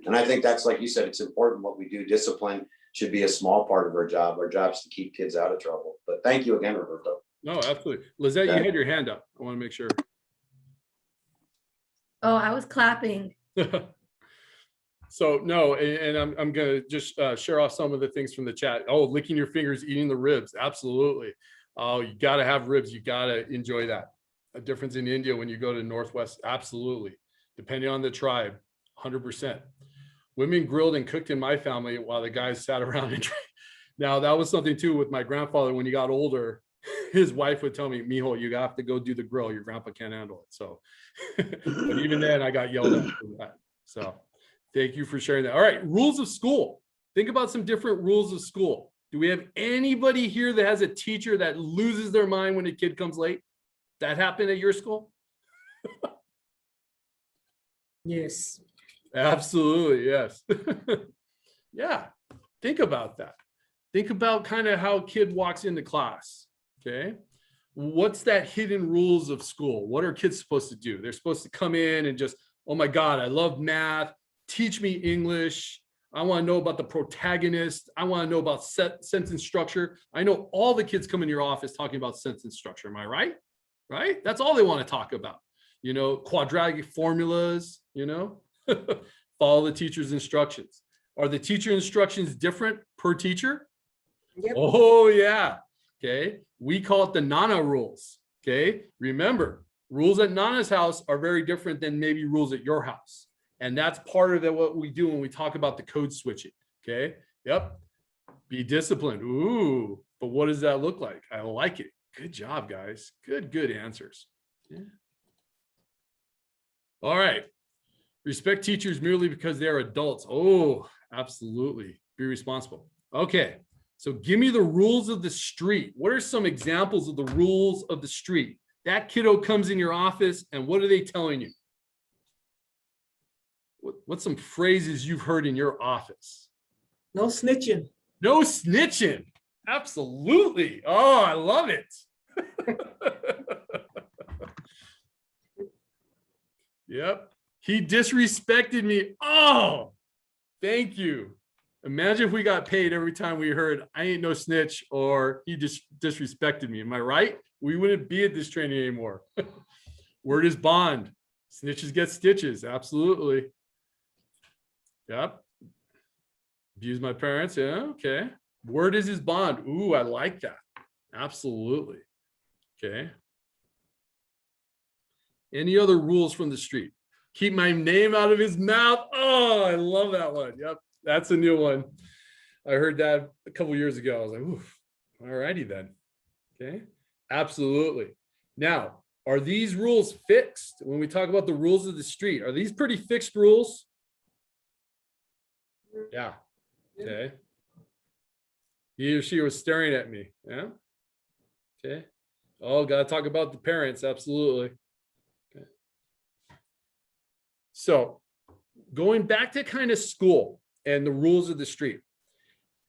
And I think that's, like you said, it's important what we do. Discipline should be a small part of our job. Our job is to keep kids out of trouble. But thank you again, Roberto. No, absolutely. Lizette, you had your hand up. I want to make sure. Oh, I was clapping. So no, and I'm gonna just share off some of the things from the chat. Oh, licking your fingers, eating the ribs. Absolutely. Oh, you gotta have ribs. You gotta enjoy that. A difference in India when you go to Northwest. Absolutely. Depending on the tribe, 100%. Women grilled and cooked in my family while the guys sat around and drank. Now that was something too with my grandfather. When he got older, his wife would tell me, "Mijo, you have to go do the grill. Your grandpa can't handle it." So, but even then, I got yelled at for that. So, thank you for sharing that. All right, rules of school. Think about some different rules of school. Do we have anybody here that has a teacher that loses their mind when a kid comes late? That happened at your school? Yes. Absolutely, yes. Yeah, think about that. Think about kind of how a kid walks into class, okay? What's that hidden rules of school? What are kids supposed to do? They're supposed to come in and just, oh my God, I love math. Teach me English. I want to know about the protagonist. I want to know about sentence structure. I know all the kids come in your office talking about sentence structure. Am I right? Right? That's all they want to talk about. Quadratic formulas, follow the teacher's instructions. Are the teacher instructions different per teacher? Yep. Oh, yeah. Okay. We call it the Nana rules. Okay. Remember, rules at Nana's house are very different than maybe rules at your house. And that's part of what we do when we talk about the code switching. Okay. Yep. Be disciplined. Ooh, but what does that look like? I like it. Good job, guys. Good answers. Yeah. All right. Respect teachers merely because they're adults. Oh, absolutely. Be responsible. Okay. So give me the rules of the street. What are some examples of the rules of the street? That kiddo comes in your office and what are they telling you? What's some phrases you've heard in your office? No snitching. No snitching. Absolutely. Oh, I love it. Yep. He disrespected me. Oh, thank you. Imagine if we got paid every time we heard, I ain't no snitch, or he just disrespected me. Am I right? We wouldn't be at this training anymore. Word is bond. Snitches get stitches. Absolutely. Yep. Abuse my parents. Yeah. Okay. Word is his bond. Ooh, I like that. Absolutely. Okay. Any other rules from the street? Keep my name out of his mouth. Oh, I love that one. Yep. That's a new one. I heard that a couple years ago. I was like, oof, all righty then. Okay. Absolutely. Now, are these rules fixed? When we talk about the rules of the street, are these pretty fixed rules? Yeah. Okay. He or she was staring at me. Yeah. Okay. Oh, got to talk about the parents. Absolutely. Okay. So going back to kind of school and the rules of the street.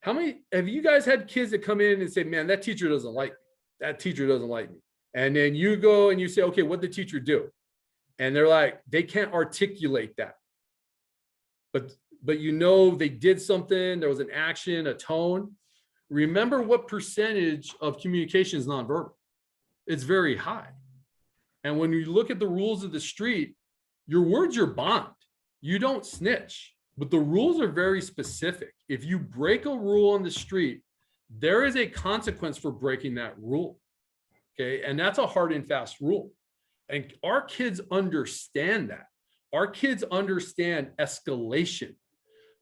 How many have you guys had kids that come in and say, man, that teacher doesn't like me. That teacher doesn't like me. And then you go and you say, okay, what did the teacher do? And they're like, they can't articulate that. But they did something, there was an action, a tone. Remember what percentage of communication is nonverbal? It's very high. And when you look at the rules of the street, your word's your bond. You don't snitch, but the rules are very specific. If you break a rule on the street, there is a consequence for breaking that rule. Okay. And that's a hard and fast rule. And our kids understand that. Our kids understand escalation,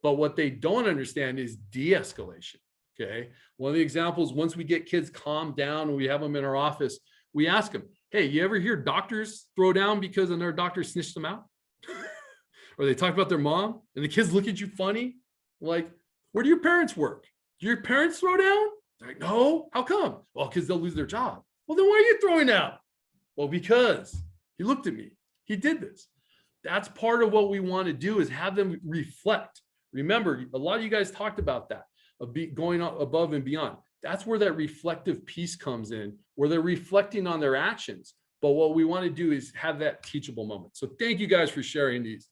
but what they don't understand is de-escalation. Okay. One of the examples, once we get kids calmed down and we have them in our office, we ask them, hey, you ever hear doctors throw down because another doctor snitched them out? or they talk about their mom, and the kids look at you funny, like, where do your parents work? Do your parents throw down? They're like, no, how come? Well, because they'll lose their job. Well, then why are you throwing down? Well, because he looked at me. He did this. That's part of what we want to do, is have them reflect. Remember, a lot of you guys talked about that, of going above and beyond. That's where that reflective piece comes in, where they're reflecting on their actions. But what we want to do is have that teachable moment. So thank you guys for sharing these.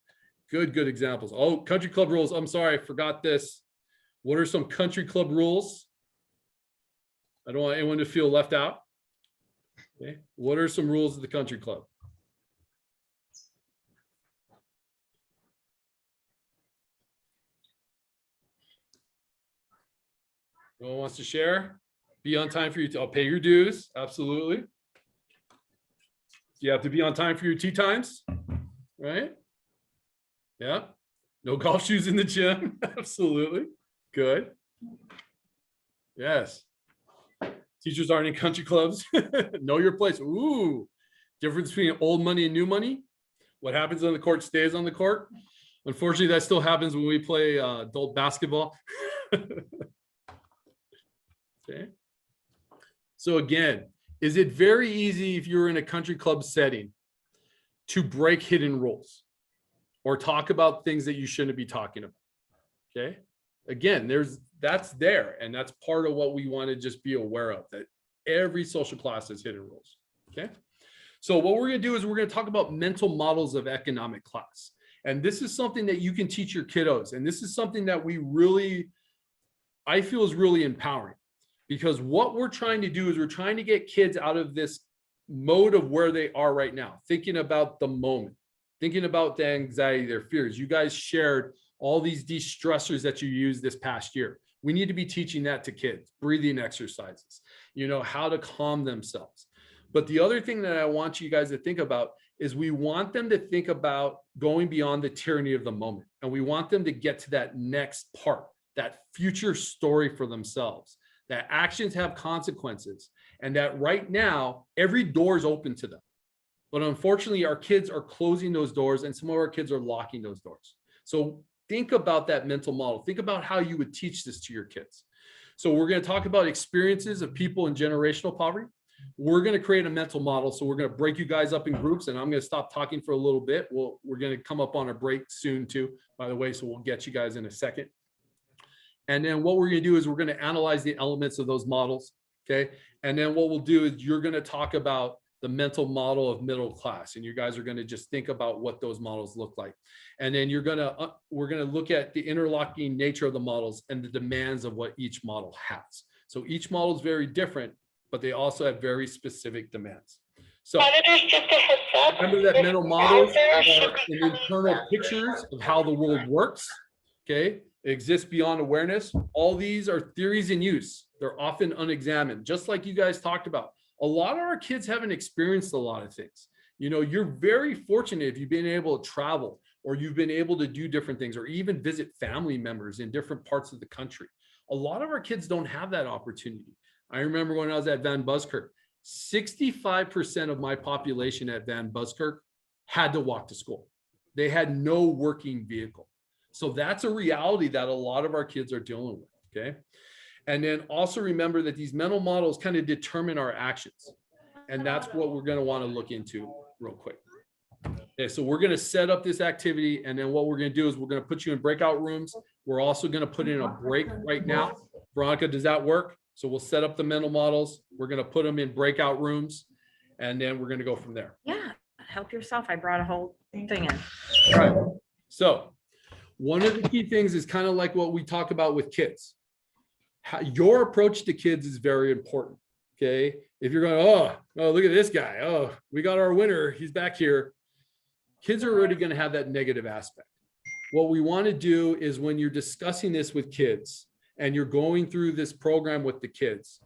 Good examples. Oh, country club rules. I'm sorry, I forgot this. What are some country club rules? I don't want anyone to feel left out. Okay. What are some rules of the country club? No one wants to share? Be on time for I'll pay your dues. Absolutely. You have to be on time for your tea times, right? Yeah. No golf shoes in the gym. Absolutely. Good. Yes. Teachers aren't in country clubs. Know your place. Ooh. Difference between old money and new money. What happens on the court stays on the court. Unfortunately, that still happens when we play adult basketball. Okay. So again, is it very easy if you're in a country club setting to break hidden rules or talk about things that you shouldn't be talking about? Okay. Again, that's there. And that's part of what we want to just be aware of, that every social class has hidden rules. Okay. So what we're going to do is we're going to talk about mental models of economic class. And this is something that you can teach your kiddos. And this is something that I feel is really empowering, because what we're trying to do is we're trying to get kids out of this mode of where they are right now, thinking about the moment, thinking about the anxiety, their fears. You guys shared all these de-stressors that you used this past year. We need to be teaching that to kids, breathing exercises, how to calm themselves. But the other thing that I want you guys to think about is we want them to think about going beyond the tyranny of the moment. And we want them to get to that next part, that future story for themselves, that actions have consequences, and that right now, every door is open to them. But unfortunately, our kids are closing those doors, and some of our kids are locking those doors. So think about that mental model. Think about how you would teach this to your kids. So we're going to talk about experiences of people in generational poverty. We're going to create a mental model. So we're going to break you guys up in groups, and I'm going to stop talking for a little bit. We're going to come up on a break soon too, by the way, so we'll get you guys in a second. And then what we're going to do is we're going to analyze the elements of those models. Okay. And then what we'll do is you're going to talk about the mental model of middle class, and you guys are going to just think about what those models look like. And then we're going to look at the interlocking nature of the models and the demands of what each model has. So each model is very different, but they also have very specific demands. So remember that mental models are internal pictures of how the world works. Okay. It exists beyond awareness. All these are theories in use. They're often unexamined, just like you guys talked about. A lot of our kids haven't experienced a lot of things. You're very fortunate if you've been able to travel, or you've been able to do different things, or even visit family members in different parts of the country. A lot of our kids don't have that opportunity. I remember when I was at Van Buskirk, 65% of my population at Van Buskirk had to walk to school. They had no working vehicle. So that's a reality that a lot of our kids are dealing with, okay? And then also remember that these mental models kind of determine our actions. And that's what we're going to want to look into real quick. Okay, so we're going to set up this activity, and then what we're going to do is we're going to put you in breakout rooms. We're also going to put in a break right now. Veronica, does that work? So we'll set up the mental models. We're going to put them in breakout rooms, and then we're going to go from there. Yeah, help yourself. I brought a whole thing in. All right. So one of the key things is kind of like what we talk about with kids. Your approach to kids is very important. Okay. If you're going, oh, look at this guy. Oh, we got our winner. He's back here. Kids are already going to have that negative aspect. What we want to do is when you're discussing this with kids and you're going through this program with the kids,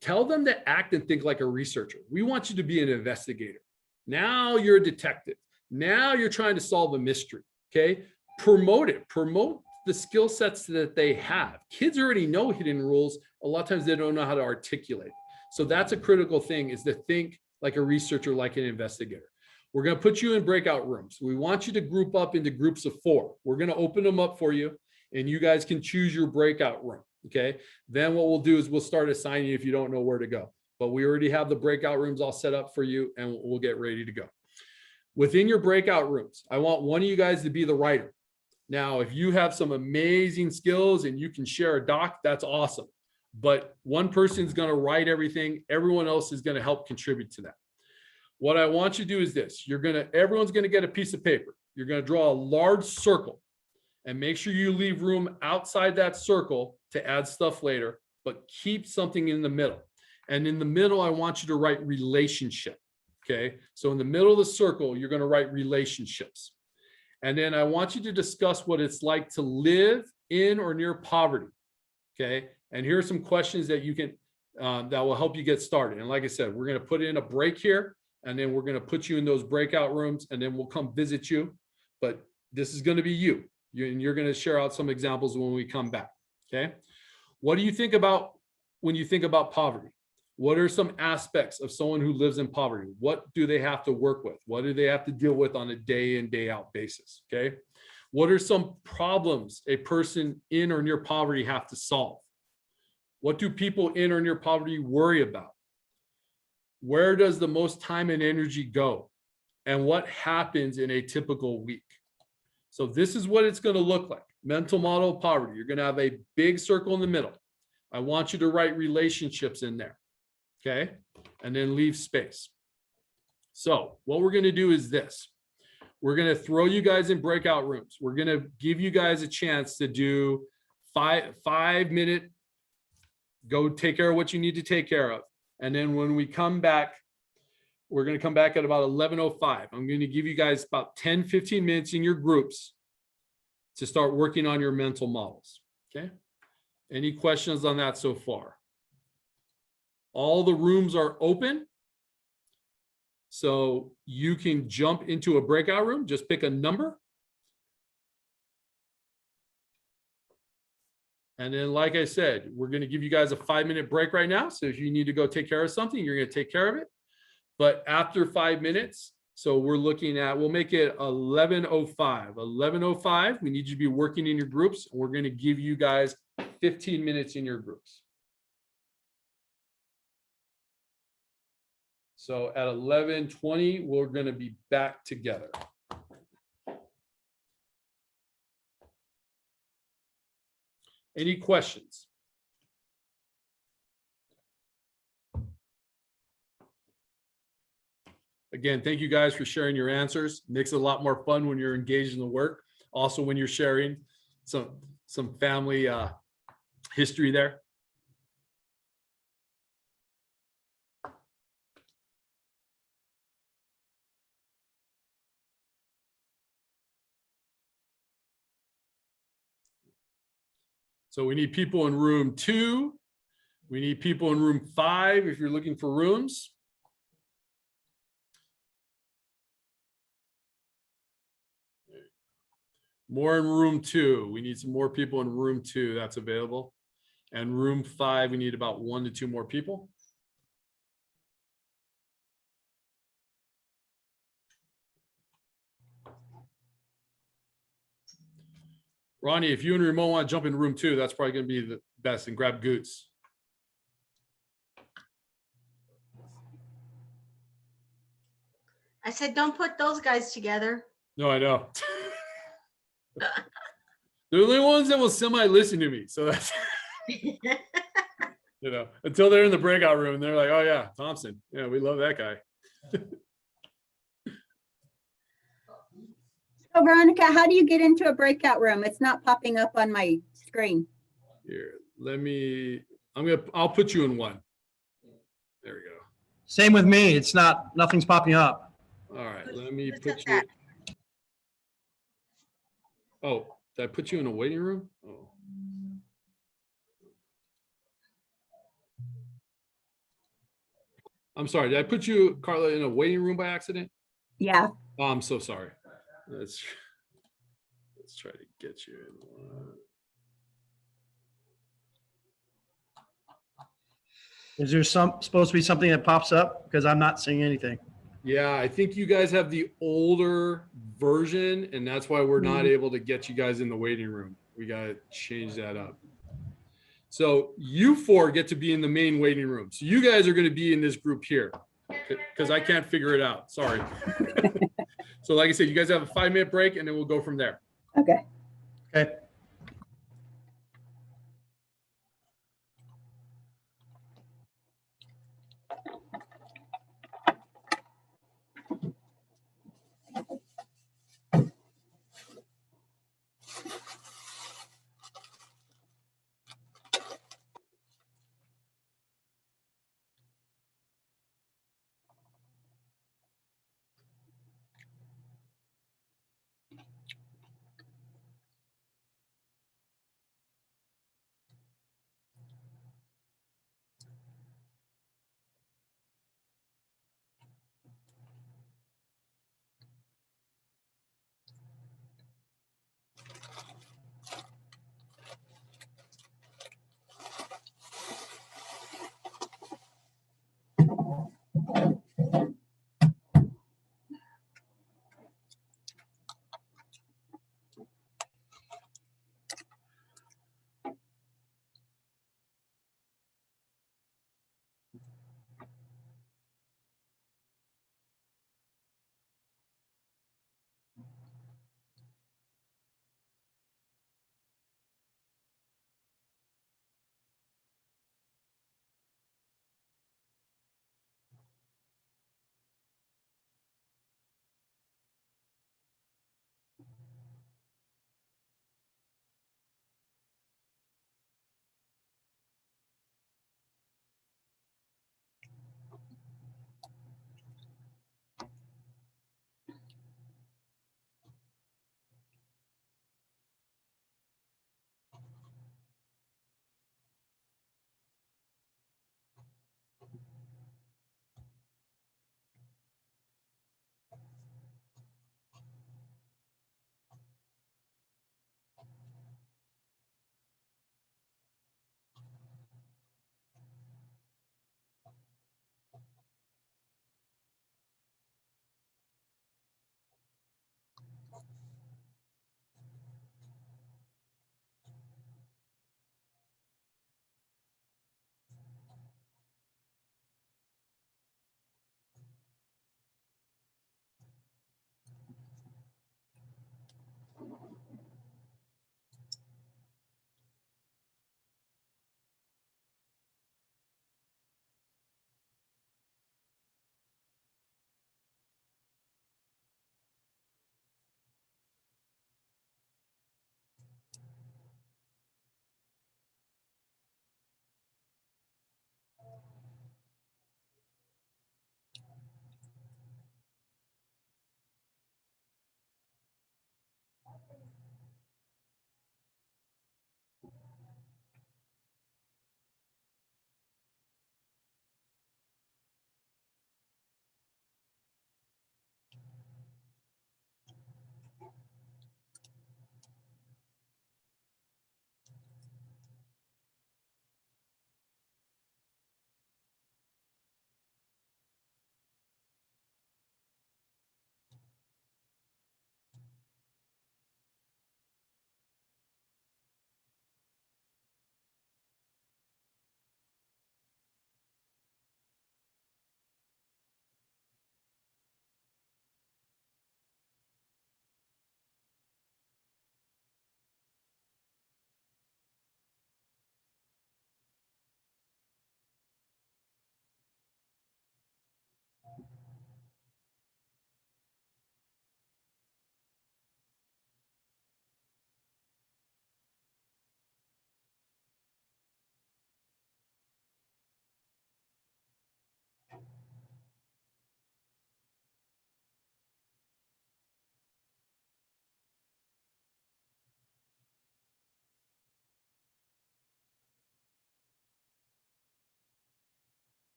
tell them to act and think like a researcher. We want you to be an investigator. Now you're a detective. Now you're trying to solve a mystery. Okay. Promote it. Promote the skill sets that they have. Kids already know hidden rules. A lot of times they don't know how to articulate. So that's a critical thing, is to think like a researcher, like an investigator. We're going to put you in breakout rooms. We want you to group up into groups of 4. We're going to open them up for you, and you guys can choose your breakout room. Okay. Then what we'll do is we'll start assigning you if you don't know where to go. But we already have the breakout rooms all set up for you, and we'll get ready to go. Within your breakout rooms, I want one of you guys to be the writer. Now, if you have some amazing skills and you can share a doc, that's awesome. But one person's going to write everything. Everyone else is going to help contribute to that. What I want you to do is this. Everyone's going to get a piece of paper. You're going to draw a large circle and make sure you leave room outside that circle to add stuff later, but keep something in the middle. And in the middle, I want you to write relationship. Okay. So in the middle of the circle, you're going to write relationships. And then I want you to discuss what it's like to live in or near poverty. Okay. And here are some questions that you can, that will help you get started. And like I said, we're going to put in a break here, and then we're going to put you in those breakout rooms, and then we'll come visit you. But this is going to be you. And you're going to share out some examples when we come back. Okay. What do you think about when you think about poverty? What are some aspects of someone who lives in poverty? What do they have to work with? What do they have to deal with on a day in, day out basis? Okay. What are some problems a person in or near poverty have to solve? What do people in or near poverty worry about? Where does the most time and energy go? And what happens in a typical week? So this is what it's going to look like. Mental model of poverty. You're going to have a big circle in the middle. I want you to write relationships in there. Okay. And then leave space. So what we're going to do is this. We're going to throw you guys in breakout rooms. We're going to give you guys a chance to do 5-minute, go take care of what you need to take care of. And then when we come back, we're going to come back at about 11:05. I'm going to give you guys about 10-15 minutes in your groups to start working on your mental models. Okay. Any questions on that so far? All the rooms are open. So you can jump into a breakout room, just pick a number. And then, like I said, we're going to give you guys a 5-minute break right now. So if you need to go take care of something, you're going to take care of it. But after 5 minutes, so we're looking at, we'll make it 11:05. 11:05, we need you to be working in your groups. We're going to give you guys 15 minutes in your groups. So at 11:20, we're going to be back together. Any questions? Again, thank you guys for sharing your answers. Makes it a lot more fun when you're engaged in the work. Also, when you're sharing some family history there. So we need people in room 2. We need people in room 5 if you're looking for rooms. More in room 2. We need some more people in room 2 that's available. And room 5, we need about 1 to 2 more people. Ronnie, if you and Ramon want to jump in room 2, that's probably going to be the best, and grab Goots. I said, don't put those guys together. No, I know. They're the only ones that will semi-listen to me. So that's, you know, until they're in the breakout room, they're like, oh yeah, Thompson. Yeah, we love that guy. So Veronica, how do you get into a breakout room? It's not popping up on my screen. Here, I'll put you in one. There we go. Same with me. It's nothing's popping up. All right, let me put you. Oh, did I put you in a waiting room? Oh. I'm sorry. Did I put you, Carla, in a waiting room by accident? Yeah. Oh, I'm so sorry. Let's try to get you in one. Is there supposed to be something that pops up? Because I'm not seeing anything. Yeah, I think you guys have the older version, and that's why we're not able to get you guys in the waiting room. We gotta change that up. So you four get to be in the main waiting room. So you guys are gonna be in this group here, because I can't figure it out. Sorry. So like I said, you guys have a 5-minute break, and then we'll go from there. Okay. Okay.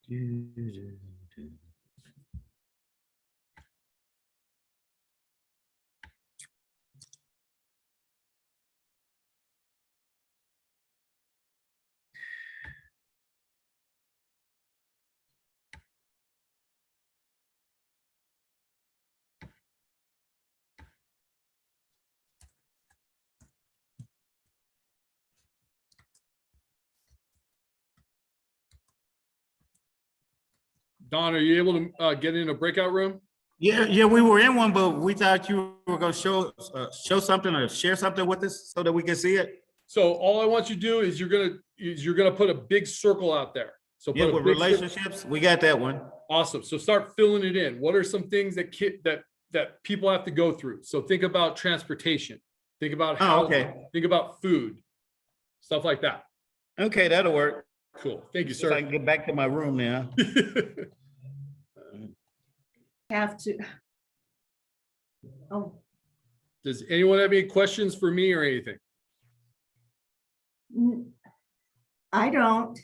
Don, are you able to get in a breakout room? Yeah, we were in one, but we thought you were gonna show something or share something with us so that we can see it. So all I want you to do is you're gonna put a big circle out there. So Yeah, put a with big circle. relationships, we got that one. Awesome. So start filling it in. What are some things that people have to go through? So think about transportation. Think about Oh, housing. okay. Think about food, stuff like that. Okay, that'll work. Cool. Thank you, So I sir. can get back to my room now. Have to. Oh, Does anyone have any questions for me or anything? I don't.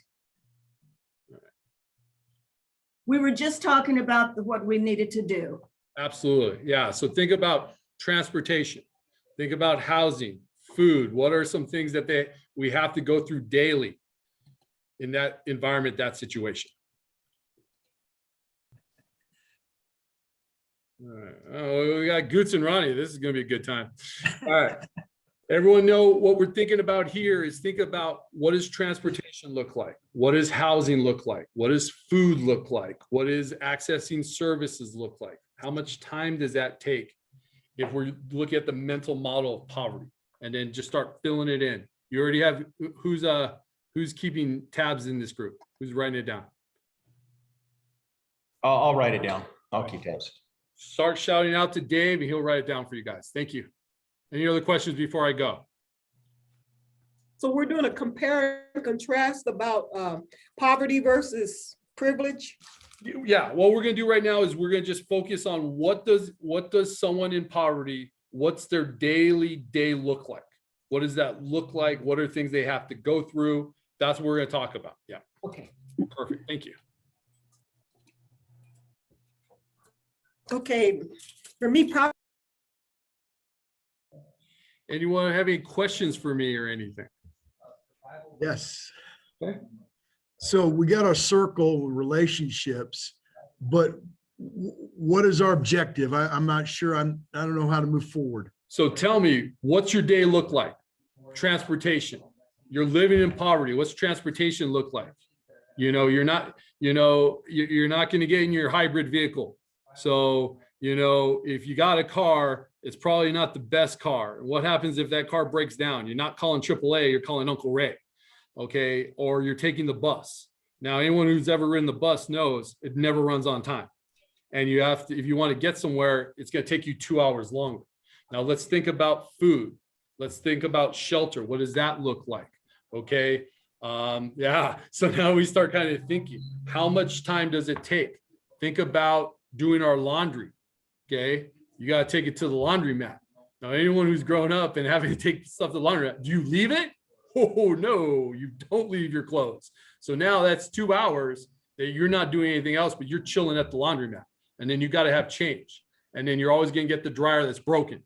We were just talking about what we needed to do. Absolutely. Yeah. So think about transportation. Think about housing, food. What are some things that we have to go through daily in that environment, that situation? All right. Oh, we got Goots and Ronnie. This is going to be a good time. All right. Everyone know what we're thinking about here is think about what does transportation look like? What does housing look like? What does food look like? What is accessing services look like? How much time does that take if we're looking at the mental model of poverty? And then just start filling it in. You already have, who's keeping tabs in this group? Who's writing it down? I'll write it down. I'll keep tabs. Start shouting out to Dave and he'll write it down for you guys. Thank you. Any other questions before I go? So we're doing a compare and contrast about poverty versus privilege. Yeah, what we're gonna do right now is we're gonna just focus on what does someone in poverty, what's their daily day look like? What does that look like? What are things they have to go through? That's what we're gonna talk about. Yeah, Okay. perfect. Thank you. Okay, for me, Anyone have any questions for me or anything? Yes. Okay. So we got our circle relationships, but what is our objective? I'm not sure. I don't know how to move forward. So tell me, what's your day look like? Transportation. You're living in poverty. What's transportation look like? You know, you're not going to get in your hybrid vehicle. So, you know, if you got a car, it's probably not the best car. What happens if that car breaks down? You're not calling AAA, you're calling Uncle Ray. Okay. Or you're taking the bus. Now, anyone who's ever ridden the bus knows it never runs on time. And you have to, if you want to get somewhere, it's going to take you 2 hours longer. Now let's think about food. Let's think about shelter. What does that look like? Okay. Yeah. So now we start kind of thinking, how much time does it take? Think about doing our laundry. Okay. You got to take it to the laundromat. Now, anyone who's grown up and having to take stuff to the laundromat, do you leave it? Oh, no, you don't leave your clothes. So now that's 2 hours that you're not doing anything else, but you're chilling at the laundromat. And then you got to have change. And then you're always going to get the dryer that's broken.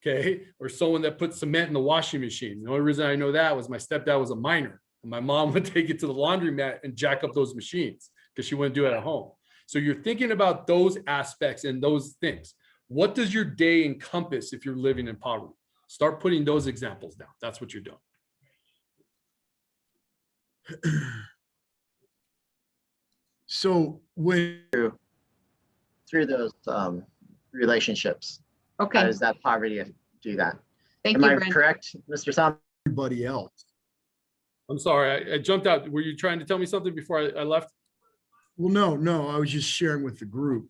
Okay. Or someone that puts cement in the washing machine. The only reason I know that was my stepdad was a miner. And my mom would take it to the laundromat and jack up those machines because she wouldn't do it at home. So you're thinking about those aspects and those things. What does your day encompass if you're living in poverty? Start putting those examples down. That's what you're doing. So when through those relationships, how Okay, does that poverty do that? thank Am you, I Brent. correct, Mr. Sam? everybody else. I'm sorry, I jumped out. Were you trying to tell me something before I left? Well, no, I was just sharing with the group.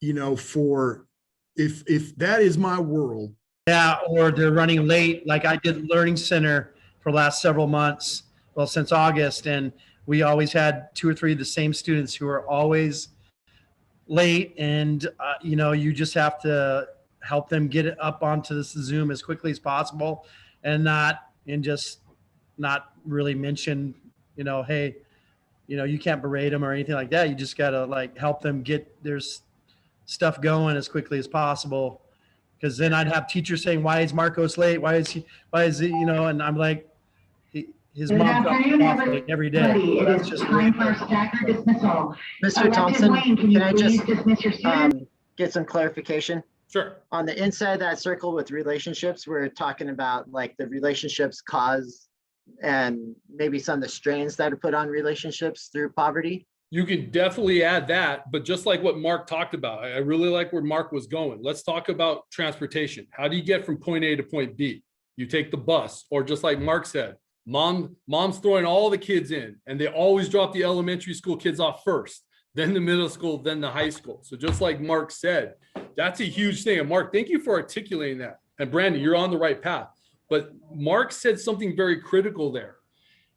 You know, for if that is my world. Yeah, or they're running late, like I did Learning Center for the last several months, well, since August, and we always had 2 or 3 of the same students who are always late, and you know, you just have to help them get it up onto this Zoom as quickly as possible, and just not really mention, you know, hey, you know, you can't berate them or anything like that. You just gotta like help them get their stuff going as quickly as possible. Because then I'd have teachers saying, "Why is Marcos late? Why is he? You know?" And I'm like, his Good mom drops him off afternoon, every day. everybody. It That's is just time for staggered dismissal. Mr. Elected Thompson, Wayne, can you can I please just dismiss your students? get some clarification? Sure. On the inside of that circle with relationships, we're talking about like the relationships cause and maybe some of the strains that are put on relationships through poverty. You can definitely add that, but just like what Mark talked about, I really like where Mark was going. Let's talk about transportation. How do you get from point A to point B? You take the bus, or just like Mark said, mom's throwing all the kids in, and they always drop the elementary school kids off first, then the middle school, then the high school. So just like Mark said, that's a huge thing. And Mark, thank you for articulating that. And Brandon, you're on the right path. But Mark said something very critical there.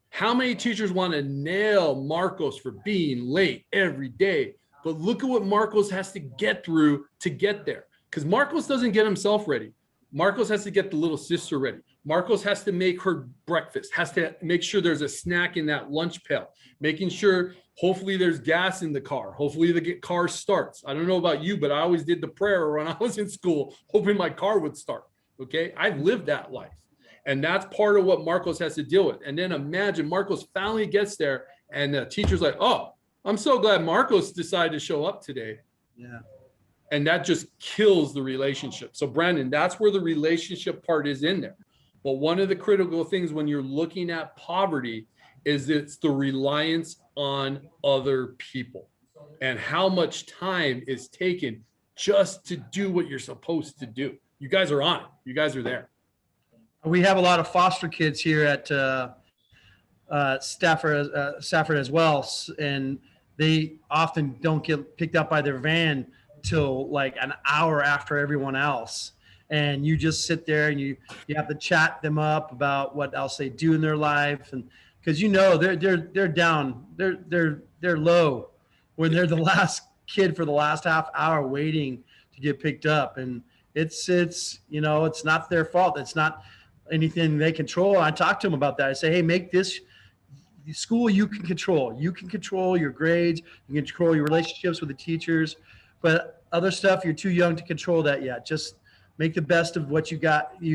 How many teachers want to nail Marcos for being late every day? But look at what Marcos has to get through to get there. Because Marcos doesn't get himself ready. Marcos has to get the little sister ready. Marcos has to make her breakfast, has to make sure there's a snack in that lunch pail, making sure hopefully there's gas in the car. Hopefully the car starts. I don't know about you, but I always did the prayer when I was in school, hoping my car would start. Okay. I've lived that life. And that's part of what Marcos has to deal with. And then imagine Marcos finally gets there and the teacher's like, "Oh, I'm so glad Marcos decided to show up today." Yeah. And that just kills the relationship. So Brandon, that's where the relationship part is in there. But one of the critical things when you're looking at poverty is it's the reliance on other people and how much time is taken just to do what you're supposed to do. You guys are on it. You guys are there. We have a lot of foster kids here at Stafford as well, and they often don't get picked up by their van till like an hour after everyone else. And you just sit there and you have to chat them up about what else they do in their life, and because you know they're down, they're low when they're the last kid for the last half hour waiting to get picked up, and it's you know, it's not their fault. It's not anything they control. I talk to them about that. I say, hey, make this school you can control. You can control your grades. You can control your relationships with the teachers, but other stuff, you're too young to control that yet. Just make the best of what you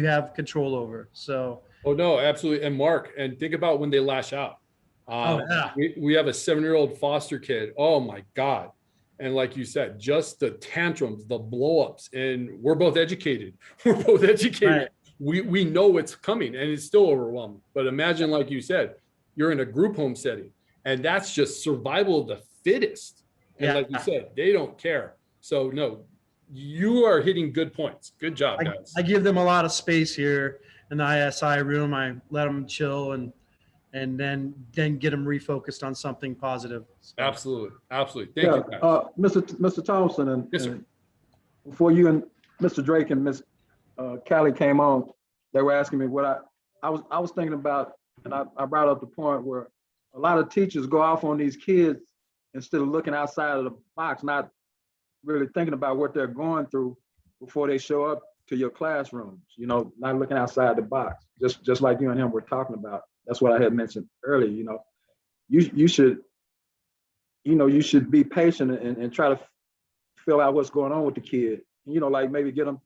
have control over. So. Oh no, absolutely. And Mark, and think about when they lash out. We have a 7-year-old foster kid. Oh my God. And like you said, just the tantrums, the blow-ups, and we're both educated. We're both educated. Right. We know what's coming, and it's still overwhelming. But imagine, like you said, you're in a group home setting, and that's just survival of the fittest. And like you said, they don't care. So no, you are hitting good points. Good job, guys. I give them a lot of space here in the ISI room. I let them chill and then get them refocused on something positive. So. Absolutely. Thank you, guys. Mr. Thompson, and, yes, sir. And before you and Mr. Drake and Miss Callie came on, they were asking me what I was thinking about, and I brought up the point where a lot of teachers go off on these kids instead of looking outside of the box, not really thinking about what they're going through before they show up to your classrooms, you know, not looking outside the box, just like you and him were talking about. That's what I had mentioned earlier. You know, you should be patient and try to fill out what's going on with the kid. You know, like maybe get them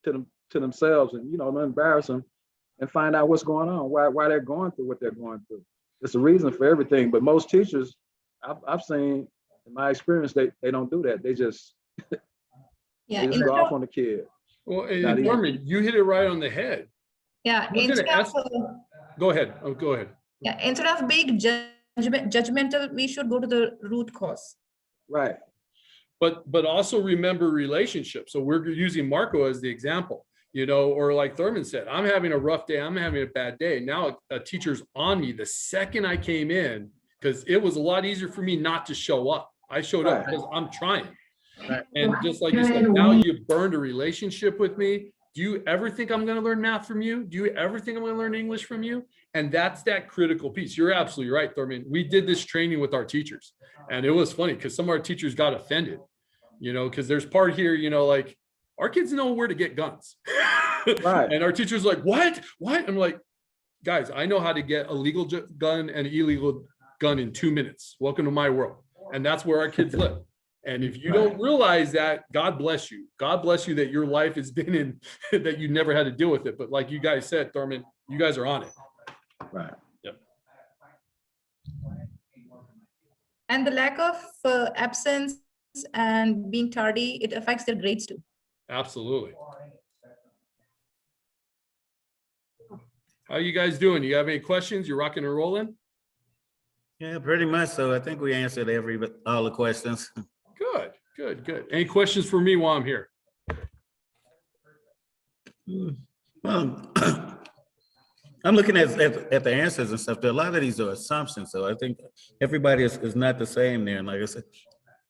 to themselves and, you know, not embarrass them and find out what's going on, why they're going through what they're going through. It's a reason for everything, but most teachers I've seen in my experience, they don't do that. They just go off on the kid. Well, Norman, you hit it right on the head. Yeah. Go ahead. Oh, go ahead. Yeah. Instead of being judgmental, we should go to the root cause. Right. But also remember relationships. So we're using Marco as the example, you know, or like Thurman said, I'm having a rough day. I'm having a bad day. Now a teacher's on me the second I came in, because it was a lot easier for me not to show up. I showed up because I'm trying. Right. And just like you said, now you've burned a relationship with me. Do you ever think I'm going to learn math from you? Do you ever think I'm going to learn English from you? And that's that critical piece. You're absolutely right, Thurman. We did this training with our teachers, and it was funny because some of our teachers got offended, you know, because there's part here, you know, like our kids know where to get guns. Right. And our teacher's like, what? I'm like, guys, I know how to get a legal gun and illegal gun in 2 minutes. Welcome to my world. And that's where our kids live. And if you don't realize that, God bless you. God bless you that your life has been in, that you never had to deal with it. But like you guys said, Thurman, you guys are on it. Right. Yep. And the lack of absence and being tardy, it affects their grades too. Absolutely. How you guys doing? You have any questions? You're rocking and rolling? Yeah, pretty much. So I think we answered all the questions. Good, good, good. Any questions for me while I'm here? Well, I'm looking at the answers and stuff. A lot of these are assumptions. So I think everybody is not the same there. And like I said,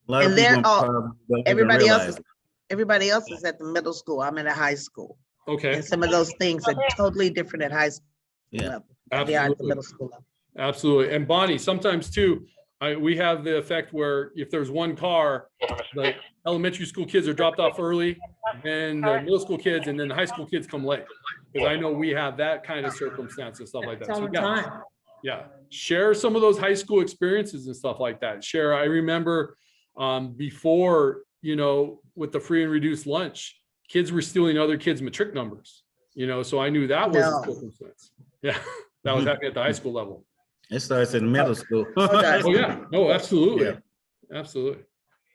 a lot of And they're people all, probably don't even everybody else realize is, it. everybody else is at the middle school. I'm in a high school. Okay. And some of those things are totally different at high school Yeah. level. than They are at the middle school level. Absolutely. And Bonnie, sometimes too, we have the effect where if there's one car, the elementary school kids are dropped off early, and the middle school kids, and then the high school kids come late. Because I know we have that kind of circumstance and stuff like that. It's all So, the yeah. time. Yeah, share some of those high school experiences and stuff like that. Share, I remember before, with the free and reduced lunch, kids were stealing other kids' matric numbers, so I knew that was No. a circumstance. Yeah, that was happening at the high school level. It starts in middle school. Oh, yeah, no, absolutely. Absolutely.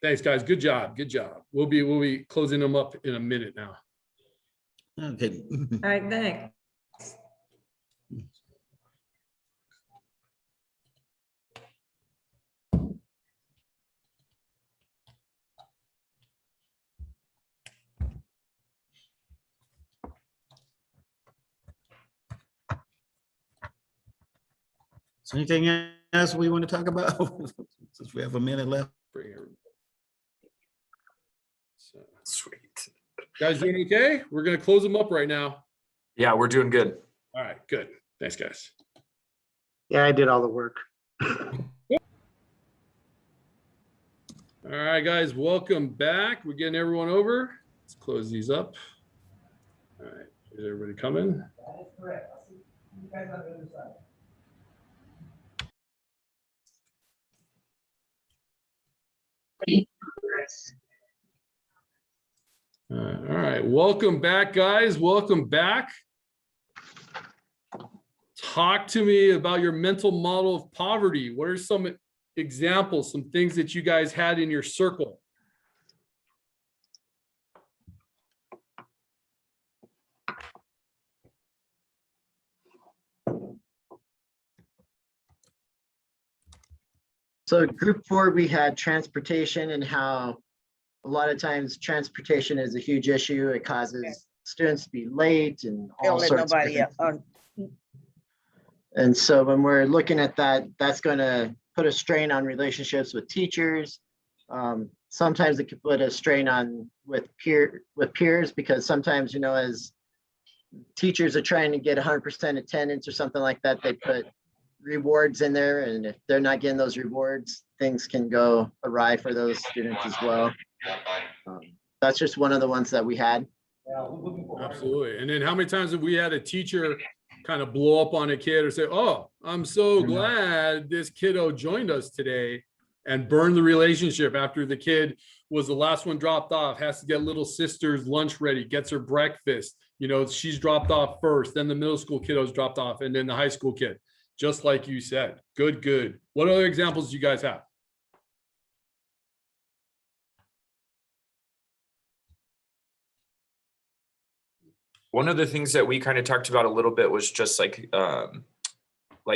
Thanks, guys. Good job. Good job. We'll be closing them up in a minute now. Okay. All right, thanks. So anything else we want to talk about? Since we have a minute left. Bring it. Sweet. Guys doing okay? We're going to close them up right now. Yeah, we're doing good. All right, good. Thanks, guys. Yeah, I did all the work. All right, guys, welcome back. We're getting everyone over. Let's close these up. All right, is everybody coming? All right, welcome back, guys. Welcome back. Talk to me about your mental model of poverty. What are some examples, some things that you guys had in your circle? So group 4, we had transportation and how a lot of times transportation is a huge issue. It causes students to be late and all Don't let sorts of nobody different- else. And so when we're looking at that, that's going to put a strain on relationships with teachers. Sometimes it could put a strain on with peers, because sometimes, as teachers are trying to get 100% attendance or something like that, they put rewards in there. And if they're not getting those rewards, things can go awry for those students as well. That's just one of the ones that we had. Absolutely. And then how many times have we had a teacher kind of blow up on a kid or say, oh, I'm so glad this kiddo joined us today, and burn the relationship after the kid was the last one dropped off, has to get little sister's lunch ready, gets her breakfast, she's dropped off first, then the middle school kiddo's dropped off, and then the high school kid, just like you said. Good. What other examples do you guys have? One of the things that we kind of talked about a little bit was just like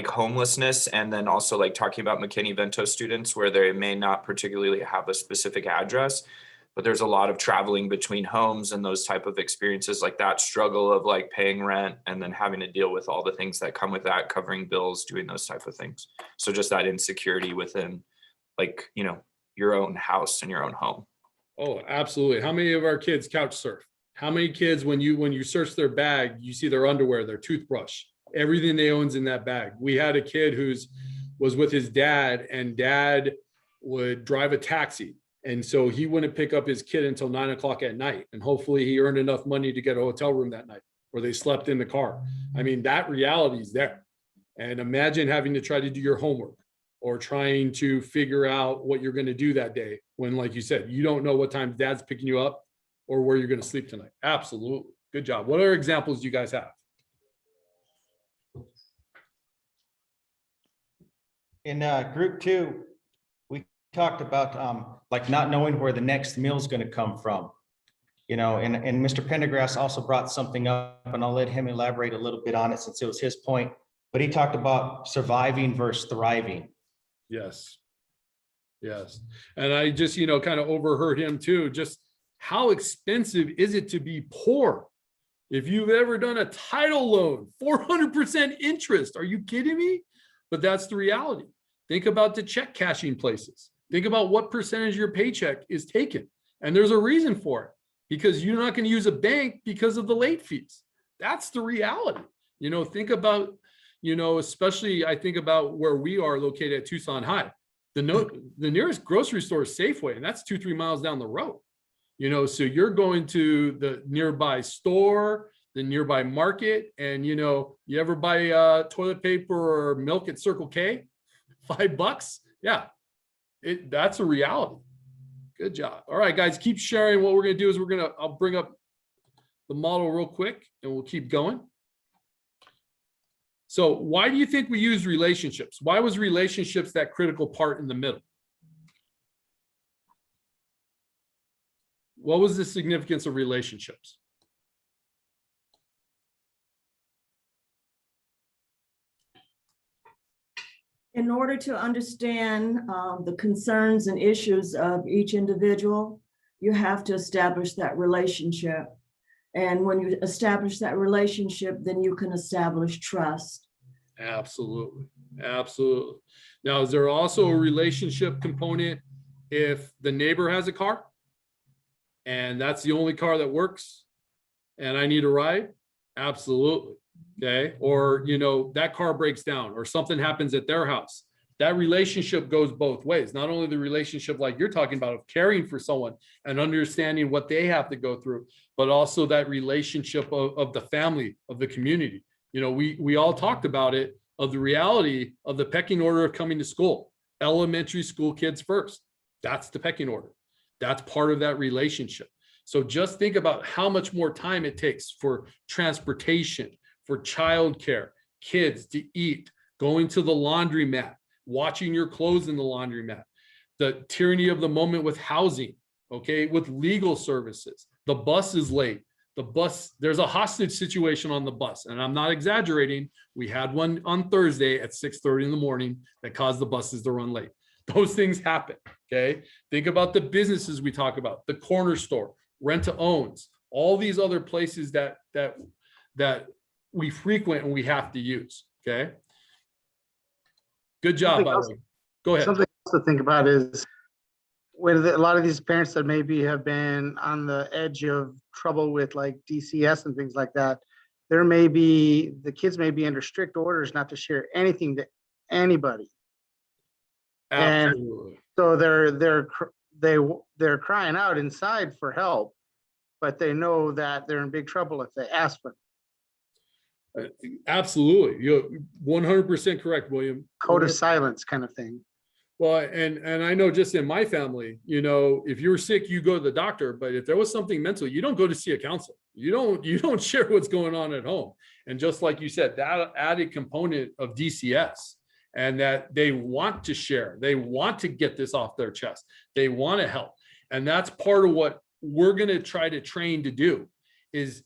homelessness, and then also like talking about McKinney-Vento students where they may not particularly have a specific address, but there's a lot of traveling between homes and those type of experiences, like that struggle of like paying rent and then having to deal with all the things that come with that, covering bills, doing those type of things. So just that insecurity within like, your own house and your own home. Oh, absolutely. How many of our kids couch surf? How many kids, when you search their bag, you see their underwear, their toothbrush, everything they own's in that bag. We had a kid was with his dad, and dad would drive a taxi. And so he wouldn't pick up his kid until 9 o'clock at night. And hopefully he earned enough money to get a hotel room that night, or they slept in the car. I mean, that reality is there. And imagine having to try to do your homework, or trying to figure out what you're going to do that day when, like you said, you don't know what time dad's picking you up or where you're going to sleep tonight. Absolutely. Good job. What other examples do you guys have? In group 2, we talked about like not knowing where the next meal is going to come from. You know, and Mr. Pendergrass also brought something up, and I'll let him elaborate a little bit on it since it was his point, but he talked about surviving versus thriving. Yes. Yes. And I just, kind of overheard him too. Just how expensive is it to be poor? If you've ever done a title loan, 400% interest, are you kidding me? But that's the reality. Think about the check cashing places. Think about what percentage of your paycheck is taken. And there's a reason for it, because you're not going to use a bank because of the late fees. That's the reality. Think about, especially I think about where we are located at Tucson High. The nearest grocery store is Safeway, and that's 2-3 miles down the road. So you're going to the nearby store, the nearby market, and you ever buy toilet paper or milk at Circle K, $5? Yeah, that's a reality. Good job. All right, guys, keep sharing. What we're going to do is I'll bring up the model real quick and we'll keep going. So why do you think we use relationships? Why was relationships that critical part in the middle? What was the significance of relationships? In order to understand the concerns and issues of each individual, you have to establish that relationship. And when you establish that relationship, then you can establish trust. Absolutely. Absolutely. Now, is there also a relationship component if the neighbor has a car and that's the only car that works and I need a ride? Absolutely. Okay. Or, that car breaks down or something happens at their house. That relationship goes both ways. Not only the relationship like you're talking about of caring for someone and understanding what they have to go through, but also that relationship of the family, of the community. We all talked about it, of the reality of the pecking order of coming to school. Elementary school kids first. That's the pecking order. That's part of that relationship. So just think about how much more time it takes for transportation, for childcare, kids to eat, going to the laundromat, watching your clothes in the laundromat, the tyranny of the moment with housing, okay, with legal services. The bus is late. There's a hostage situation on the bus, and I'm not exaggerating. We had one on Thursday at 6:30 in the morning that caused the buses to run late. Those things happen, okay? Think about the businesses we talk about, the corner store, rent-to-owns, all these other places that we frequent and we have to use, okay? Good job, by the way. Go ahead. Something else to think about is with a lot of these parents that maybe have been on the edge of trouble with like DCS and things like that, the kids may be under strict orders not to share anything to anybody. Absolutely. And so they're crying out inside for help, but they know that they're in big trouble if they ask for it. Absolutely. You're 100% correct, William. Code of silence kind of thing. Well, and I know just in my family, if you're sick, you go to the doctor, but if there was something mental, you don't go to see a counselor. You don't share what's going on at home. And just like you said, that added component of DCS, and that they want to share, they want to get this off their chest, they want to help. And that's part of what we're going to try to train to do, is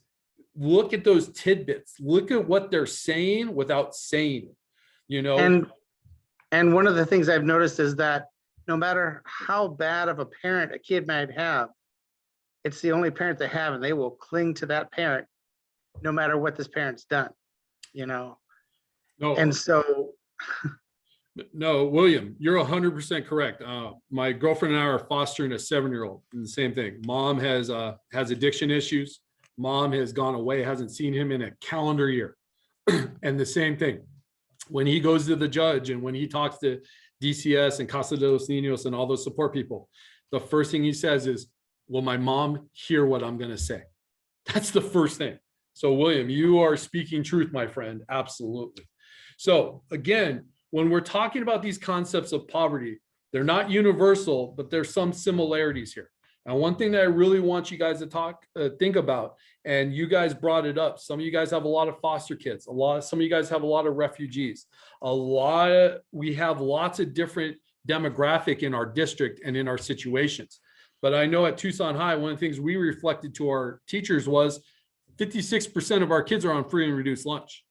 look at those tidbits, look at what they're saying without saying it, And one of the things I've noticed is that no matter how bad of a parent a kid might have, it's the only parent they have, and they will cling to that parent no matter what this parent's done, No. And so. No, William, you're 100% correct. My girlfriend and I are fostering a 7-year-old, and the same thing. Mom has addiction issues. Mom has gone away, hasn't seen him in a calendar year. And the same thing, when he goes to the judge and when he talks to DCS and Casa de los Niños and all those support people, the first thing he says is, will my mom hear what I'm going to say? That's the first thing. So William, you are speaking truth, my friend. Absolutely. So again, when we're talking about these concepts of poverty, they're not universal, but there's some similarities here. And one thing that I really want you guys to think about, and you guys brought it up, some of you guys have a lot of foster kids, some of you guys have a lot of refugees, we have lots of different demographic in our district and in our situations. But I know at Tucson High, one of the things we reflected to our teachers was 56% of our kids are on free and reduced lunch.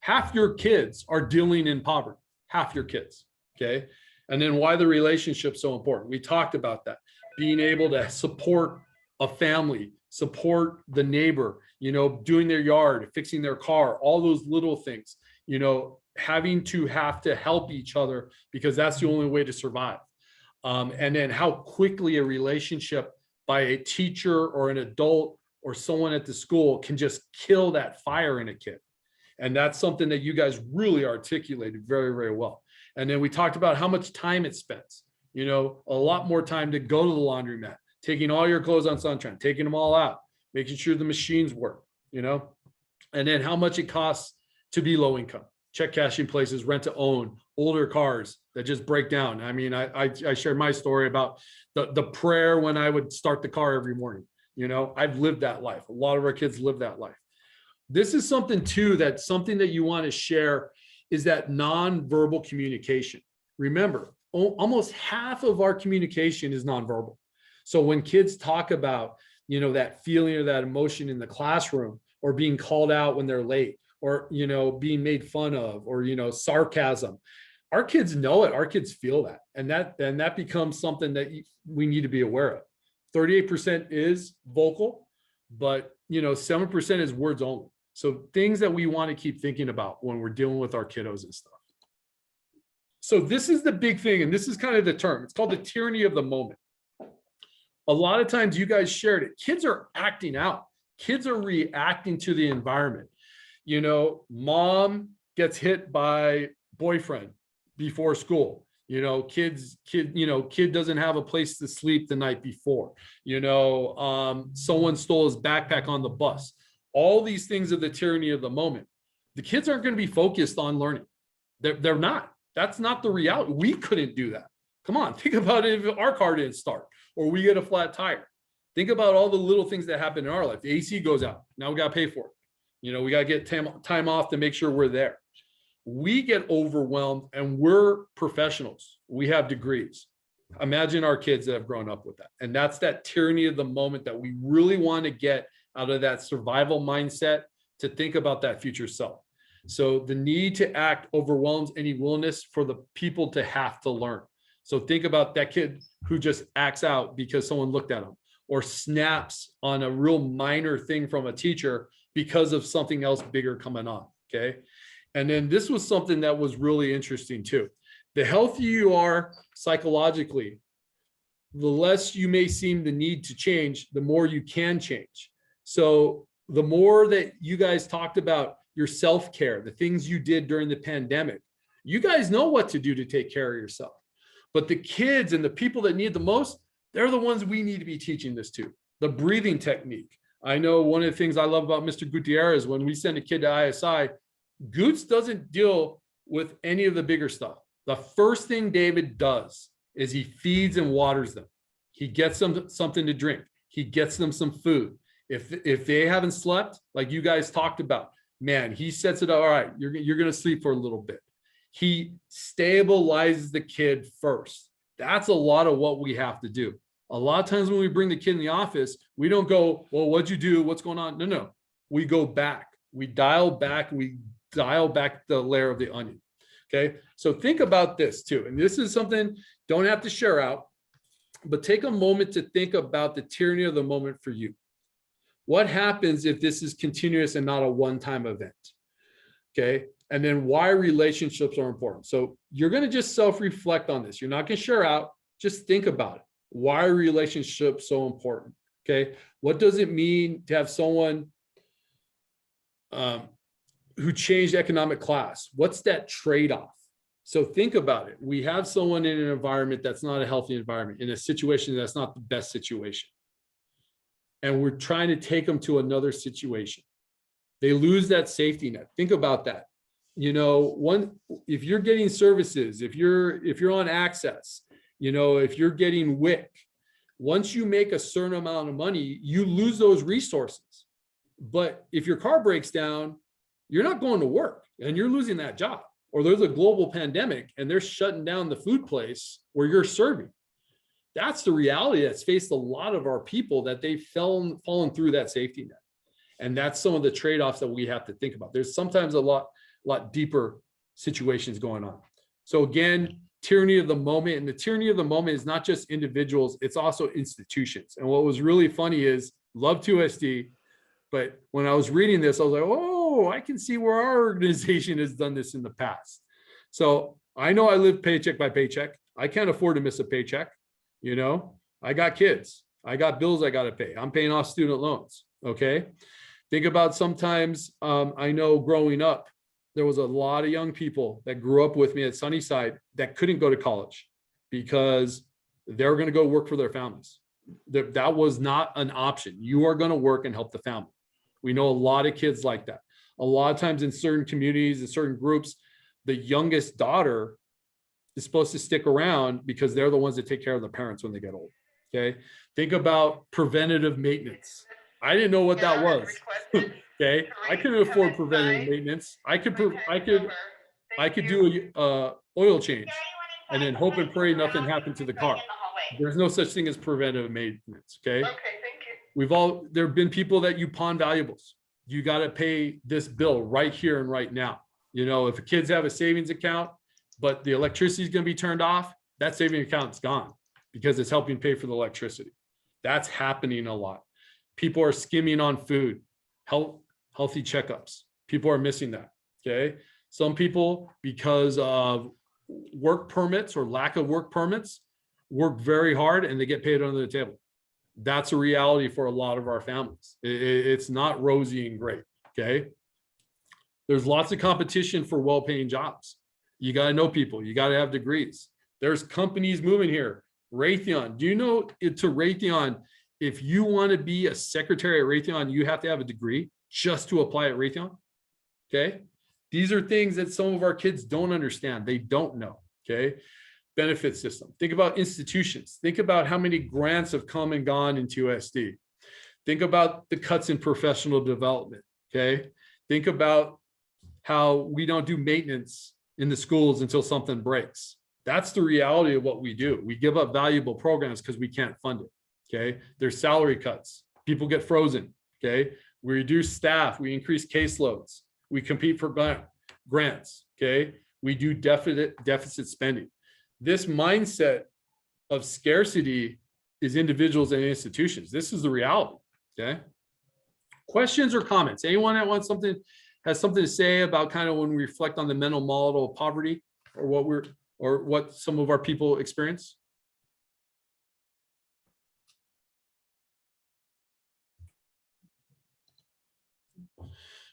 Half your kids are dealing in poverty, half your kids, okay? And then why the relationship's so important. We talked about that. Being able to support a family, support the neighbor, you know, doing their yard, fixing their car, all those little things, you know, having to help each other because that's the only way to survive. And then how quickly a relationship by a teacher or an adult or someone at the school can just kill that fire in a kid. And that's something that you guys really articulated very, very well. And then we talked about how much time it spends, you know, a lot more time to go to the laundromat, taking all your clothes on Sunshine, taking them all out, making sure the machines work, you know, and then how much it costs to be low income, check cashing places, rent to own, older cars that just break down. I mean, I shared my story about the prayer when I would start the car every morning. You know, I've lived that life. A lot of our kids live that life. This is something too, that something that you want to share is that nonverbal communication. Remember, almost half of our communication is nonverbal. So when kids talk about, you know, that feeling or that emotion in the classroom or being called out when they're late or, you know, being made fun of or, you know, sarcasm, our kids know it. Our kids feel that. And that becomes something that we need to be aware of. 38% is vocal, but, you know, 7% is words only. So things that we want to keep thinking about when we're dealing with our kiddos and stuff. So this is the big thing, and this is kind of the term. It's called the tyranny of the moment. A lot of times you guys shared it. Kids are acting out. Kids are reacting to the environment. You know, mom gets hit by boyfriend before school. You know, kid doesn't have a place to sleep the night before. You know, someone stole his backpack on the bus. All these things are the tyranny of the moment. The kids aren't going to be focused on learning. They're not. That's not the reality. We couldn't do that. Come on, think about it if our car didn't start or we get a flat tire. Think about all the little things that happen in our life. The AC goes out. Now we got to pay for it. You know, we got to get time off to make sure we're there. We get overwhelmed and we're professionals. We have degrees. Imagine our kids that have grown up with that. And that's that tyranny of the moment that we really want to get out of that survival mindset to think about that future self. So the need to act overwhelms any willingness for the people to have to learn. So think about that kid who just acts out because someone looked at him or snaps on a real minor thing from a teacher because of something else bigger coming on, okay? And then this was something that was really interesting too. The healthier you are psychologically, the less you may seem the need to change, the more you can change. So the more that you guys talked about your self-care, the things you did during the pandemic, you guys know what to do to take care of yourself. But the kids and the people that need the most, they're the ones we need to be teaching this to. The breathing technique. I know one of the things I love about Mr. Gutierrez, when we send a kid to ISI, Goots doesn't deal with any of the bigger stuff. The first thing David does is he feeds and waters them. He gets them something to drink. He gets them some food. If they haven't slept, like you guys talked about, man, he sets it up. All right, you're going to sleep for a little bit. He stabilizes the kid first. That's a lot of what we have to do. A lot of times when we bring the kid in the office, we don't go, well, what'd you do? What's going on? No. We go back. We dial back the layer of the onion. Okay. So think about this too. And this is something don't have to share out, but take a moment to think about the tyranny of the moment for you. What happens if this is continuous and not a one-time event? Okay. And then why relationships are important. So you're going to just self-reflect on this. You're not going to share out. Just think about it. Why are relationships so important? Okay. What does it mean to have someone who changed economic class? What's that trade-off? So think about it. We have someone in an environment that's not a healthy environment, in a situation that's not the best situation. And we're trying to take them to another situation. They lose that safety net. Think about that. if you're getting services, if you're on Access, if you're getting WIC, once you make a certain amount of money, you lose those resources. But if your car breaks down, you're not going to work and you're losing that job. Or there's a global pandemic and they're shutting down the food place where you're serving. That's the reality that's faced a lot of our people, that they've fallen through that safety net. And that's some of the trade-offs that we have to think about. There's sometimes a lot deeper situations going on. So again, tyranny of the moment, and the tyranny of the moment is not just individuals, it's also institutions. And what was really funny is, love 2SD, but when I was reading this, I was like, oh, I can see where our organization has done this in the past. So I know I live paycheck by paycheck. I can't afford to miss a paycheck. I got kids, I got bills I got to pay. I'm paying off student loans. Okay. Think about sometimes, I know growing up, there was a lot of young people that grew up with me at Sunnyside that couldn't go to college because they were going to go work for their families. That was not an option. You are going to work and help the family. We know a lot of kids like that. A lot of times in certain communities, in certain groups, the youngest daughter is supposed to stick around because they're the ones that take care of the parents when they get old. Okay. Think about preventative maintenance. I didn't know what that was. Okay. I couldn't afford preventative maintenance. I could do a oil change and then hope and pray nothing happened to the car. There's no such thing as preventative maintenance. Okay. There have been people that you pawn valuables. You got to pay this bill right here and right now. If the kids have a savings account, but the electricity is going to be turned off, that saving account's gone because it's helping pay for the electricity. That's happening a lot. People are skimming on food, healthy checkups. People are missing that. Okay. Some people, because of work permits or lack of work permits, work very hard and they get paid under the table. That's a reality for a lot of our families. It's not rosy and great. Okay. There's lots of competition for well-paying jobs. You got to know people. You got to have degrees. There's companies moving here. Raytheon. Do you know to Raytheon, if you want to be a secretary at Raytheon, you have to have a degree just to apply at Raytheon? Okay. These are things that some of our kids don't understand. They don't know. Okay. Benefit system. Think about institutions. Think about how many grants have come and gone into USD. Think about the cuts in professional development. Okay. Think about how we don't do maintenance in the schools until something breaks. That's the reality of what we do. We give up valuable programs because we can't fund it. Okay. There's salary cuts. People get frozen. Okay. We reduce staff. We increase caseloads. We compete for grants. Okay. We do deficit spending. This mindset of scarcity is individuals and institutions. This is the reality. Okay. Questions or comments? Anyone that has something to say about kind of when we reflect on the mental model of poverty, or what some of our people experience?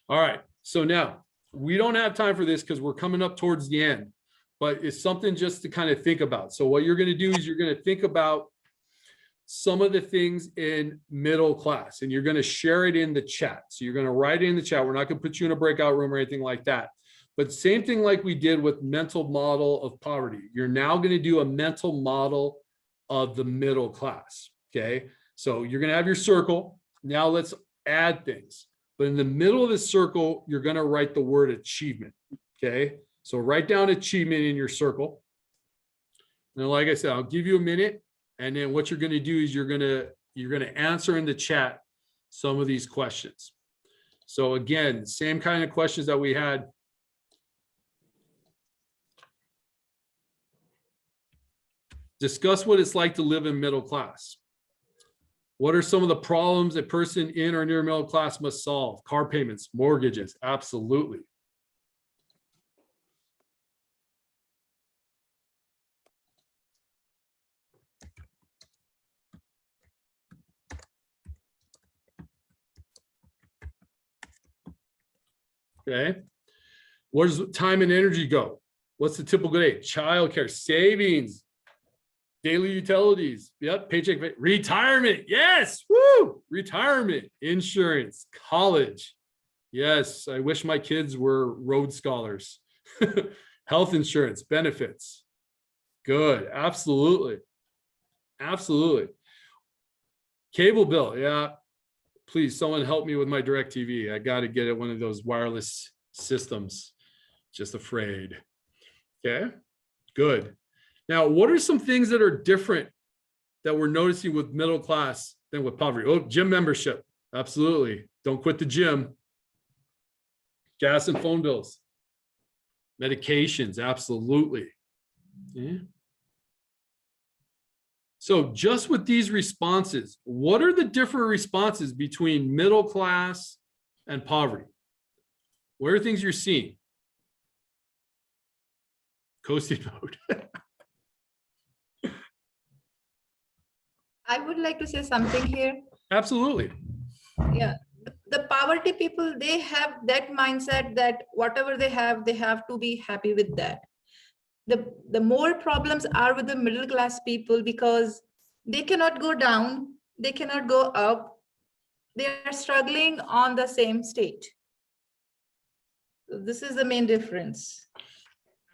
All right. So now we don't have time for this because we're coming up towards the end, but it's something just to kind of think about. So what you're going to do is you're going to think about some of the things in middle class, and you're going to share it in the chat. So you're going to write it in the chat. We're not going to put you in a breakout room or anything like that. But same thing like we did with mental model of poverty. You're now going to do a mental model of the middle class. Okay. So you're going to have your circle. Now let's add things. But in the middle of the circle, you're going to write the word achievement. Okay. So write down achievement in your circle. And like I said, I'll give you a minute. And then what you're going to do is you're going to answer in the chat some of these questions. So again, same kind of questions that we had. Discuss what it's like to live in middle class. What are some of the problems a person in or near middle class must solve? Car payments, mortgages, absolutely. Okay. Where does time and energy go? What's the typical day? Childcare, savings, daily utilities. Yep. Paycheck, retirement. Yes. Woo. Retirement, insurance, college. Yes, I wish my kids were Rhodes Scholars. Health insurance, benefits. Good, absolutely. Absolutely. Cable bill, yeah. Please, someone help me with my DirecTV. I got to get it one of those wireless systems. Just afraid. Okay, good. Now, what are some things that are different that we're noticing with middle class than with poverty? Oh, gym membership. Absolutely. Don't quit the gym. Gas and phone bills. Medications. Absolutely. Yeah. So just with these responses, what are the different responses between middle class and poverty? What are things you're seeing? Coasting mode. I would like to say something here. Absolutely. Yeah, the poverty people, they have that mindset that whatever they have to be happy with that. The more problems are with the middle class people because they cannot go down, they cannot go up. They are struggling on the same state. This is the main difference.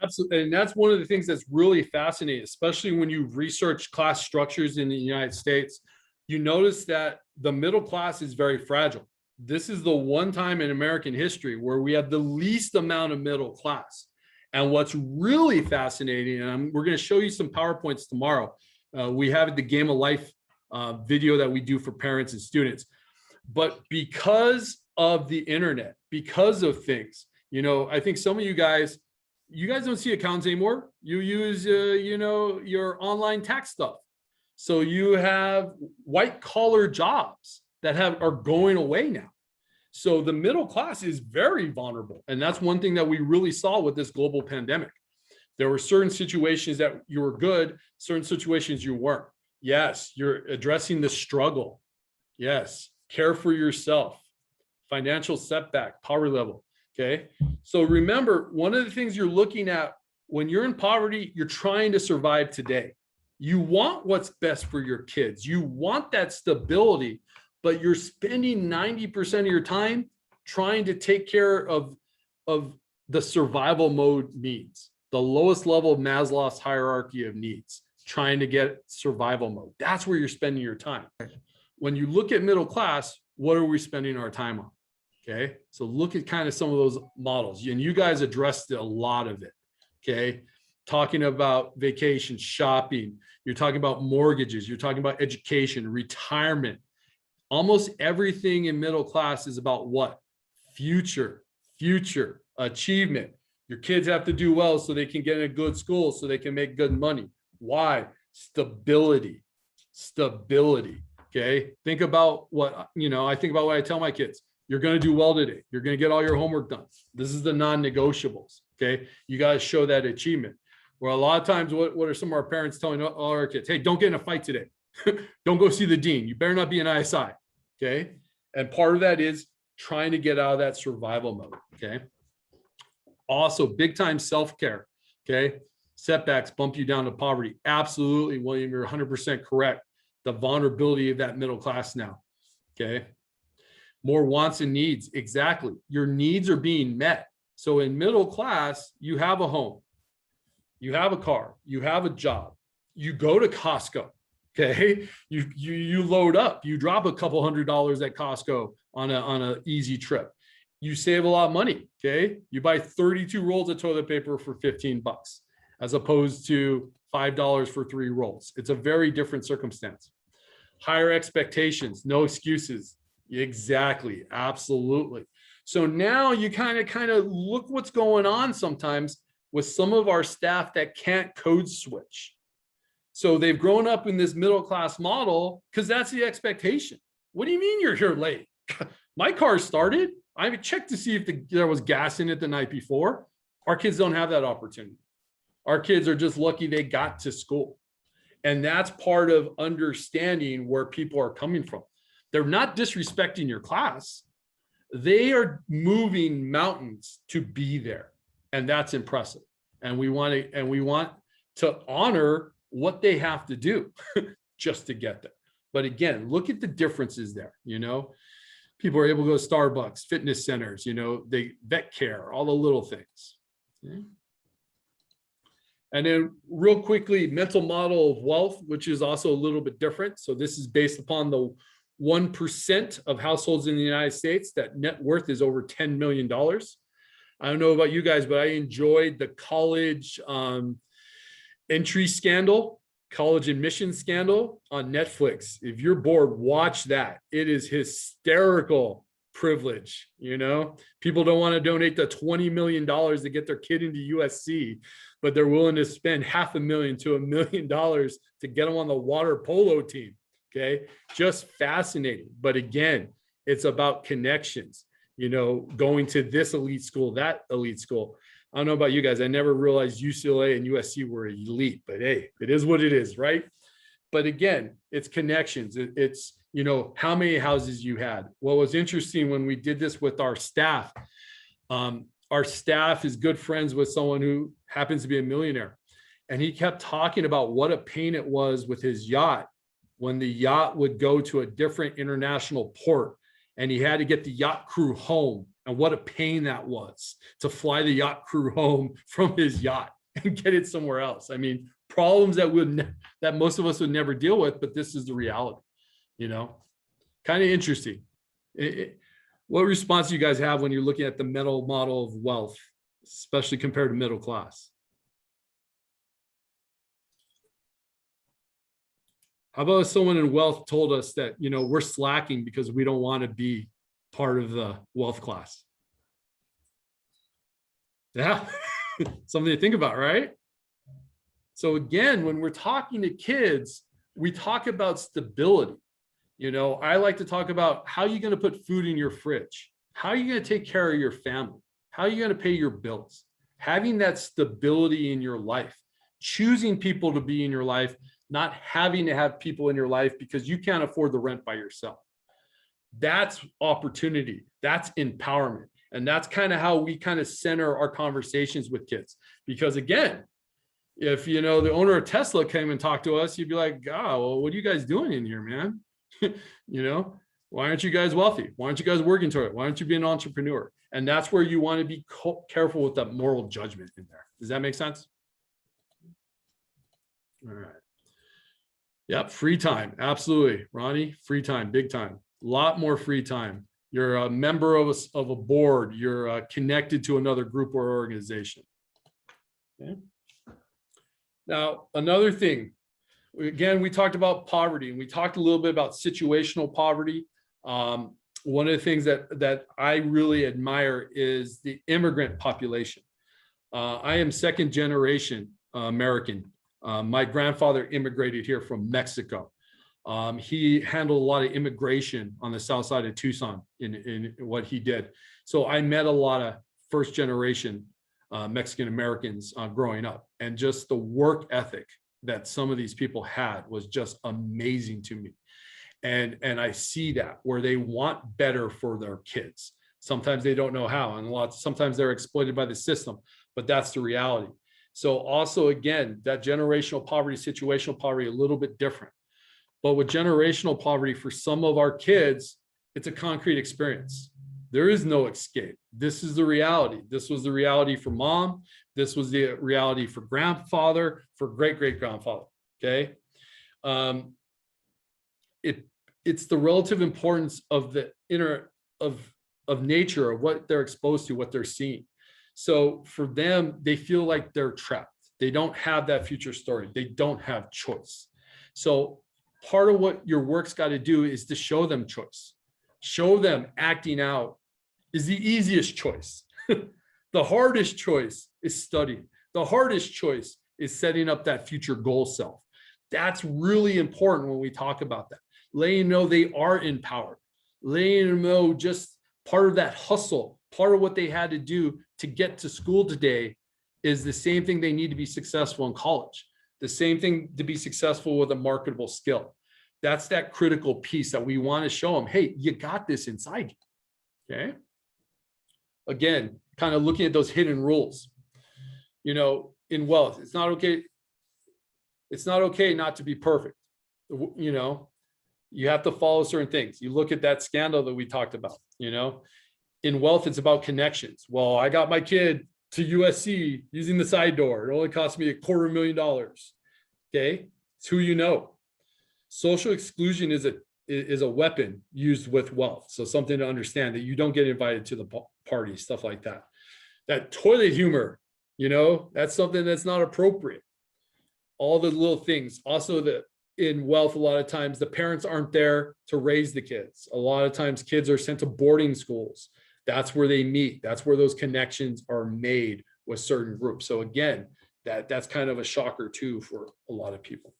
Absolutely. And that's one of the things that's really fascinating, especially when you research class structures in the United States. You notice that the middle class is very fragile. This is the one time in American history where we have the least amount of middle class. And what's really fascinating, and we're going to show you some PowerPoints tomorrow. We have the Game of Life video that we do for parents and students. But because of the internet, because of things, you know, I think some of you guys don't see accounts anymore. You use, you know, your online tax stuff. So you have white collar jobs that are going away now. So the middle class is very vulnerable. And that's one thing that we really saw with this global pandemic. There were certain situations that you were good, certain situations you weren't. Yes, you're addressing the struggle. Yes, care for yourself, financial setback, poverty level. Okay. So remember, one of the things you're looking at when you're in poverty, you're trying to survive today. You want what's best for your kids. You want that stability, but you're spending 90% of your time trying to take care of the survival mode needs, the lowest level of Maslow's hierarchy of needs, trying to get survival mode. That's where you're spending your time. When you look at middle class, what are we spending our time on? Okay, so look at kind of some of those models, and you guys addressed a lot of it. Okay, talking about vacation, shopping, you're talking about mortgages, you're talking about education, retirement. Almost everything in middle class is about what? Future achievement. Your kids have to do well so they can get in a good school, so they can make good money. Why? Stability. Okay, think about what, you know, I think about what I tell my kids. You're going to do well today. You're going to get all your homework done. This is the non-negotiables. Okay. You guys show that achievement. Where a lot of times, what are some of our parents telling all our kids? Hey, don't get in a fight today. Don't go see the dean. You better not be an ISI. Okay. And part of that is trying to get out of that survival mode. Okay. Also, big time self-care. Okay. Setbacks bump you down to poverty. Absolutely, William, you're 100% correct. The vulnerability of that middle class now. Okay. More wants and needs. Exactly. Your needs are being met. So in middle class, you have a home, you have a car, you have a job, you go to Costco. Okay. You load up, you drop a couple $100s at Costco on a easy trip. You save a lot of money. Okay. You buy 32 rolls of toilet paper for $15 as opposed to $5 for 3 rolls. It's a very different circumstance. Higher expectations, no excuses. Exactly. Absolutely. So now you kind of look what's going on sometimes with some of our staff that can't code switch. So they've grown up in this middle class model because that's the expectation. What do you mean you're here late? My car started. I checked to see if there was gas in it the night before. Our kids don't have that opportunity. Our kids are just lucky they got to school. And that's part of understanding where people are coming from. They're not disrespecting your class. They are moving mountains to be there. And that's impressive. And we want to honor what they have to do just to get there. But again, look at the differences there, you know, People are able to go to Starbucks, fitness centers, you know, they vet care, all the little things. Okay. And then real quickly, mental model of wealth, which is also a little bit different. So this is based upon the 1% of households in the United States that net worth is over $10 million. I don't know about you guys, but I enjoyed the college entry scandal, college admission scandal on Netflix. If you're bored, watch that. It is hysterical privilege. You know, people don't want to donate the $20 million to get their kid into USC, but they're willing to spend $500,000 to $1 million to get them on the water polo team. Okay. Just fascinating. But again, it's about connections, you know, going to this elite school, that elite school. I don't know about you guys. I never realized UCLA and USC were elite, but hey, it is what it is, right? But again, it's connections. It's, you know, how many houses you had. What was interesting when we did this with our staff is good friends with someone who happens to be a millionaire. And he kept talking about what a pain it was with his yacht when the yacht would go to a different international port and he had to get the yacht crew home. And what a pain that was to fly the yacht crew home from his yacht and get it somewhere else. I mean, problems that most of us would never deal with, but this is the reality, you know, kind of interesting. What response do you guys have when you're looking at the mental model of wealth, especially compared to middle class? How about if someone in wealth told us that, you know, we're slacking because we don't want to be part of the wealth class? Yeah, something to think about, right? So again, when we're talking to kids, we talk about stability. You know, I like to talk about how you're going to put food in your fridge. How are you going to take care of your family? How are you going to pay your bills? Having that stability in your life, choosing people to be in your life, not having to have people in your life because you can't afford the rent by yourself. That's opportunity. That's empowerment. And that's kind of how we kind of center our conversations with kids. Because again, if, you know, the owner of Tesla came and talked to us, you'd be like, oh, well, what are you guys doing in here, man? You know, why aren't you guys wealthy? Why aren't you guys working toward it? Why aren't you being an entrepreneur? And that's where you want to be careful with that moral judgment in there. Does that make sense? All right. Yep, free time. Absolutely. Ronnie, free time, big time. A lot more free time. You're a member of a board. You're connected to another group or organization. Okay. Now, another thing, again, we talked about poverty and we talked a little bit about situational poverty. One of the things that I really admire is the immigrant population. I am second generation American. My grandfather immigrated here from Mexico. He handled a lot of immigration on the south side of Tucson in what he did. So I met a lot of first generation Mexican Americans growing up, and just the work ethic that some of these people had was just amazing to me. And I see that where they want better for their kids. Sometimes they don't know how, and sometimes they're exploited by the system, but that's the reality. So also, again, that generational poverty, situational poverty, a little bit different. But with generational poverty, for some of our kids, it's a concrete experience. There is no escape. This is the reality. This was the reality for mom. This was the reality for grandfather, for great-great-grandfather, okay? It's the relative importance of the of nature, of what they're exposed to, what they're seeing. So for them, they feel like they're trapped. They don't have that future story. They don't have choice. So part of what your work's got to do is to show them choice. Show them acting out is the easiest choice. The hardest choice is studying. The hardest choice is setting up that future goal self. That's really important when we talk about that. Letting them know they are empowered. Letting them know just part of that hustle, part of what they had to do to get to school today is the same thing they need to be successful in college. The same thing to be successful with a marketable skill. That's that critical piece that we want to show them. Hey, you got this inside you. Okay. Again, kind of looking at those hidden rules. You know, in wealth, it's not okay. It's not okay not to be perfect. You know, You have to follow certain things. You look at that scandal that we talked about, in wealth, it's about connections. Well, I got my kid to USC using the side door. It only cost me $250,000. Okay. It's who you know. Social exclusion is a weapon used with wealth. So something to understand, that you don't get invited to the party, stuff like that. That toilet humor, that's something that's not appropriate. All the little things. Also, that in wealth, a lot of times the parents aren't there to raise the kids. A lot of times kids are sent to boarding schools. That's where they meet. That's where those connections are made with certain groups. So again, that's kind of a shocker too for a lot of people.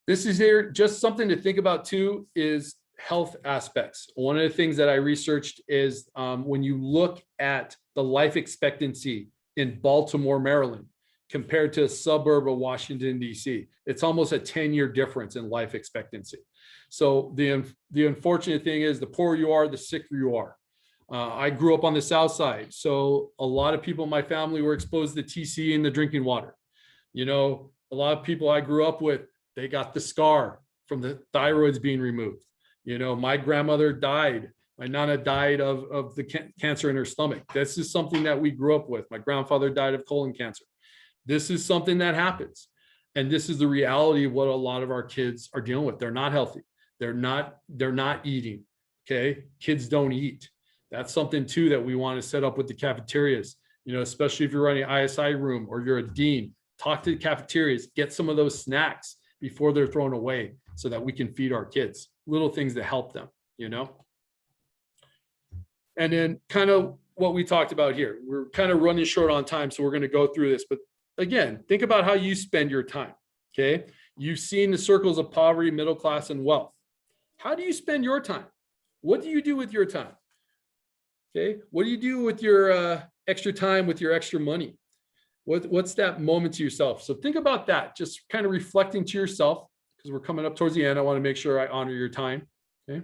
This is here, just something to think about too, is health aspects. One of the things that I researched is when you look at the life expectancy in Baltimore, Maryland, compared to a suburb of Washington, D.C., it's almost a 10-year difference in life expectancy. So the unfortunate thing is, the poorer you are, the sicker you are. I grew up on the South Side, so a lot of people in my family were exposed to TC in the drinking water. A lot of people I grew up with, they got the scar from the thyroids being removed. My grandmother died. My nana died of the cancer in her stomach. This is something that we grew up with. My grandfather died of colon cancer. This is something that happens. And this is the reality of what a lot of our kids are dealing with. They're not healthy. They're not eating. Okay. Kids don't eat. That's something too that we want to set up with the cafeterias, especially if you're running an ISI room or you're a dean. Talk to the cafeterias, get some of those snacks before they're thrown away so that we can feed our kids. Little things that help them, And then kind of what we talked about here. We're kind of running short on time, so we're going to go through this. But again, think about how you spend your time. Okay. You've seen the circles of poverty, middle class, and wealth. How do you spend your time? What do you do with your time? Okay. What do you do with your extra time, with your extra money? What's that moment to yourself? So think about that, just kind of reflecting to yourself, because we're coming up towards the end. I want to make sure I honor your time. Okay.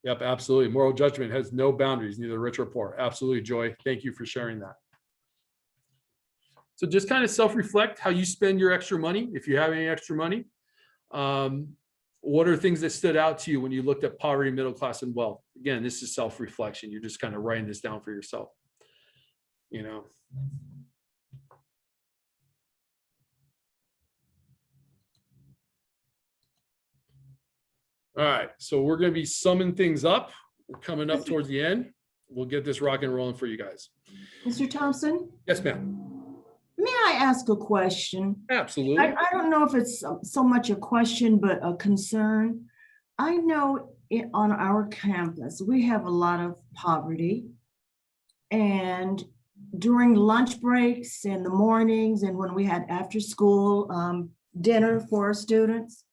Yep, absolutely. Moral judgment has no boundaries, neither rich or poor. Absolutely, Joy. Thank you for sharing that. So just kind of self-reflect how you spend your extra money, if you have any extra money. What are things that stood out to you when you looked at poverty, middle class, and wealth? Again, this is self-reflection. You're just kind of writing this down for yourself. All right, so we're going to be summing things up. We're coming up towards the end. We'll get this rock and rolling for you guys. Mr. Thompson? Yes, ma'am. May I ask a question? Absolutely. I don't know if it's so much a question, but a concern. I know on our campus, we have a lot of poverty. And during lunch breaks in the mornings and when we had after school dinner for our students,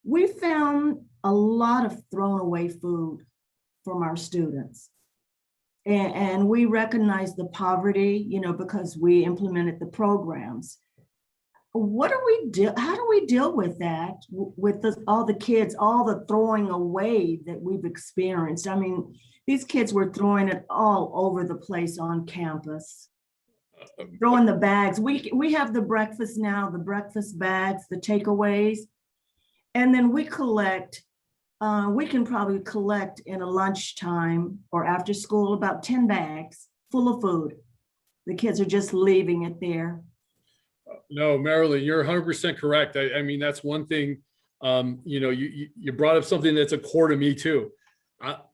we found a lot of thrown away food from our students. And we recognize the poverty, because we implemented the programs. How do we deal with that, with all the kids, all the throwing away that we've experienced? I mean, these kids were throwing it all over the place on campus, throwing the bags. We have the breakfast now, the breakfast bags, the takeaways, and then we collect. We can probably collect in a lunchtime or after school about 10 bags full of food. The kids are just leaving it there. No, Marilyn, you're 100% correct. I mean, that's one thing. You brought up something that's a core to me too.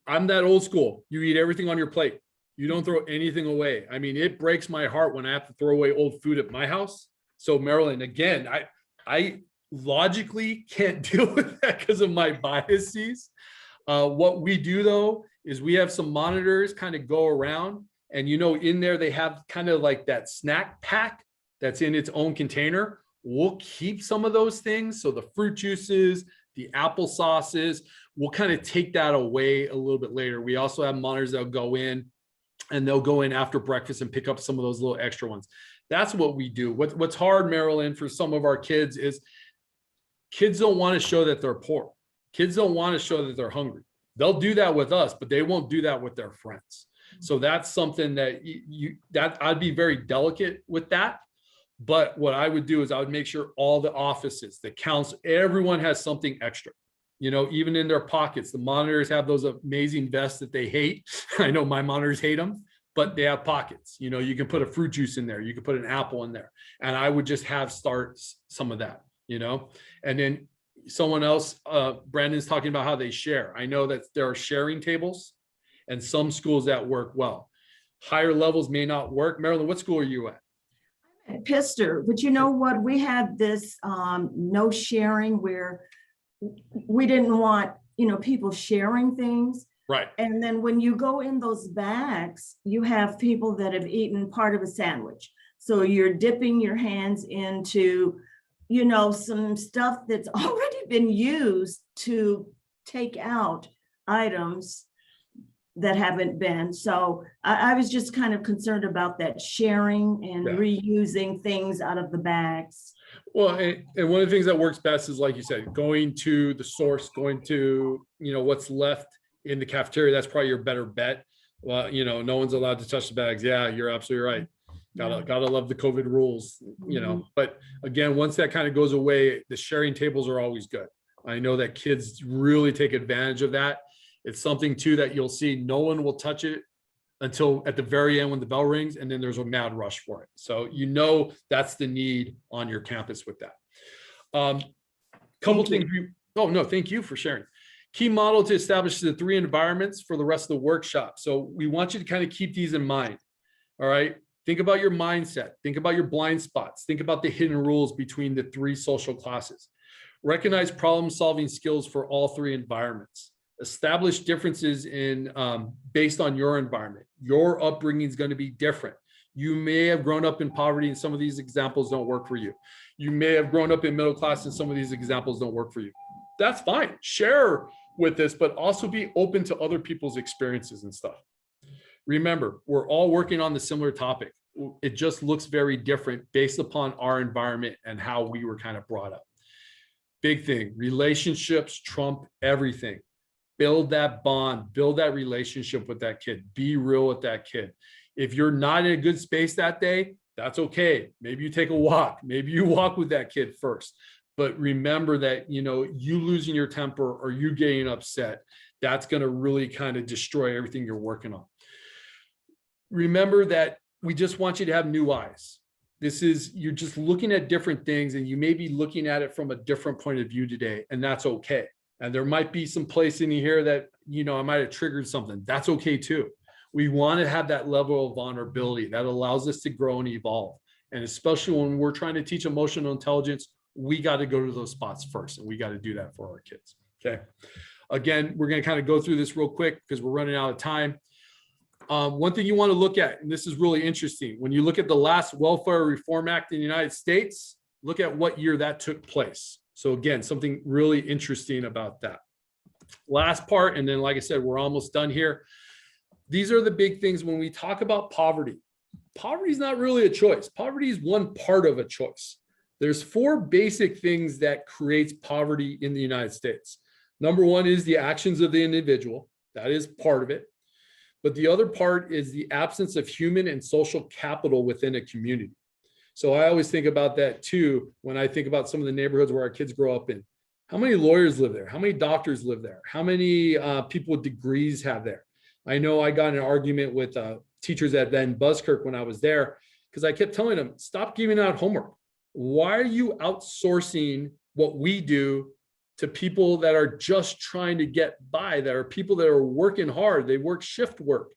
I'm that old school. You eat everything on your plate. You don't throw anything away. I mean, it breaks my heart when I have to throw away old food at my house. So Marilyn, again, I logically can't deal with that because of my biases. What we do though, is we have some monitors kind of go around and, in there, they have kind of like that snack pack that's in its own container. We'll keep some of those things. So the fruit juices, the apple sauces, we'll kind of take that away a little bit later. We also have monitors that'll go in and they'll go in after breakfast and pick up some of those little extra ones. That's what we do. What's hard, Marilyn, for some of our kids is kids don't want to show that they're poor. Kids don't want to show that they're hungry. They'll do that with us, but they won't do that with their friends. So that's something that that I'd be very delicate with that. But what I would do is I would make sure all the offices, the council, everyone has something extra. You know, even in their pockets, the monitors have those amazing vests that they hate. I know my monitors hate them, but they have pockets. You know, you can put a fruit juice in there. You can put an apple in there. And I would just have start some of that, you know, and then someone else, Brandon's talking about how they share. I know that there are sharing tables and some schools that work well. Higher levels may not work. Marilyn, what school are you at? At Pister, but you know what? We had this no sharing where we didn't want, you know, people sharing things. Right. And then when you go in those bags, you have people that have eaten part of a sandwich. So you're dipping your hands into, you know, some stuff that's already been used to take out items that haven't been. So I was just kind of concerned about that sharing and reusing things out of the bags. Well, and one of the things that works best is, like you said, going to the source, going to, you know, what's left in the cafeteria. That's probably your better bet. Well, you know, no one's allowed to touch the bags. Yeah, you're absolutely right. Gotta love the COVID rules, you know, but again, once that kind of goes away, the sharing tables are always good. I know that kids really take advantage of that. It's something too that you'll see, no one will touch it until at the very end when the bell rings, and then there's a mad rush for it. So, you know, that's the need on your campus with that. Couple things. Oh, no, thank you for sharing. Key model to establish the 3 environments for the rest of the workshop. So we want you to kind of keep these in mind. All right. Think about your mindset. Think about your blind spots. Think about the hidden rules between the 3 social classes. Recognize problem-solving skills for all 3 environments. Establish differences in based on your environment. Your upbringing is going to be different. You may have grown up in poverty and some of these examples don't work for you. You may have grown up in middle class and some of these examples don't work for you. That's fine. Share with this, but also be open to other people's experiences and stuff. Remember, we're all working on the similar topic. It just looks very different based upon our environment and how we were kind of brought up. Big thing, relationships trump everything. Build that bond, build that relationship with that kid. Be real with that kid. If you're not in a good space that day, that's okay. Maybe you take a walk. Maybe you walk with that kid first. But remember that, you know, you losing your temper or you getting upset, that's going to really kind of destroy everything you're working on. Remember that we just want you to have new eyes. This is, you're just looking at different things and you may be looking at it from a different point of view today, and that's okay. And there might be some place in here that, you know, I might have triggered something. That's okay too. We want to have that level of vulnerability that allows us to grow and evolve. And especially when we're trying to teach emotional intelligence, we got to go to those spots first, and we got to do that for our kids. Okay. Again, we're going to kind of go through this real quick because we're running out of time. One thing you want to look at, and this is really interesting, when you look at the last Welfare Reform Act in the United States, look at what year that took place. So again, something really interesting about that. Last part, and then like I said, we're almost done here. These are the big things when we talk about poverty. Poverty is not really a choice. Poverty is one part of a choice. There's 4 basic things that creates poverty in the United States. Number 1 is the actions of the individual. That is part of it. But the other part is the absence of human and social capital within a community. So I always think about that too, when I think about some of the neighborhoods where our kids grow up in. How many lawyers live there? How many doctors live there? How many people with degrees have there? I know I got in an argument with teachers at Van Buskirk when I was there, because I kept telling them, stop giving out homework. Why are you outsourcing what we do to people that are just trying to get by, that are people that are working hard? They work shift work.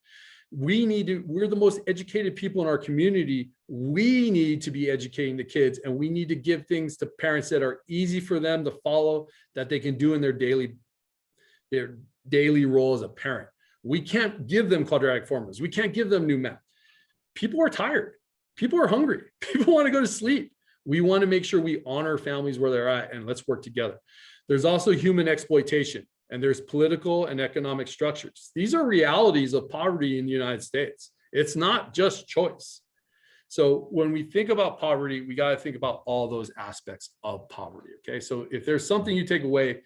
We're the most educated people in our community. We need to be educating the kids, and we need to give things to parents that are easy for them to follow, that they can do in their daily role as a parent. We can't give them quadratic formulas. We can't give them new math. People are tired. People are hungry. People want to go to sleep. We want to make sure we honor families where they're at, and let's work together. There's also human exploitation, and there's political and economic structures. These are realities of poverty in the United States. It's not just choice. So when we think about poverty, we got to think about all those aspects of poverty. Okay. So if there's something you take away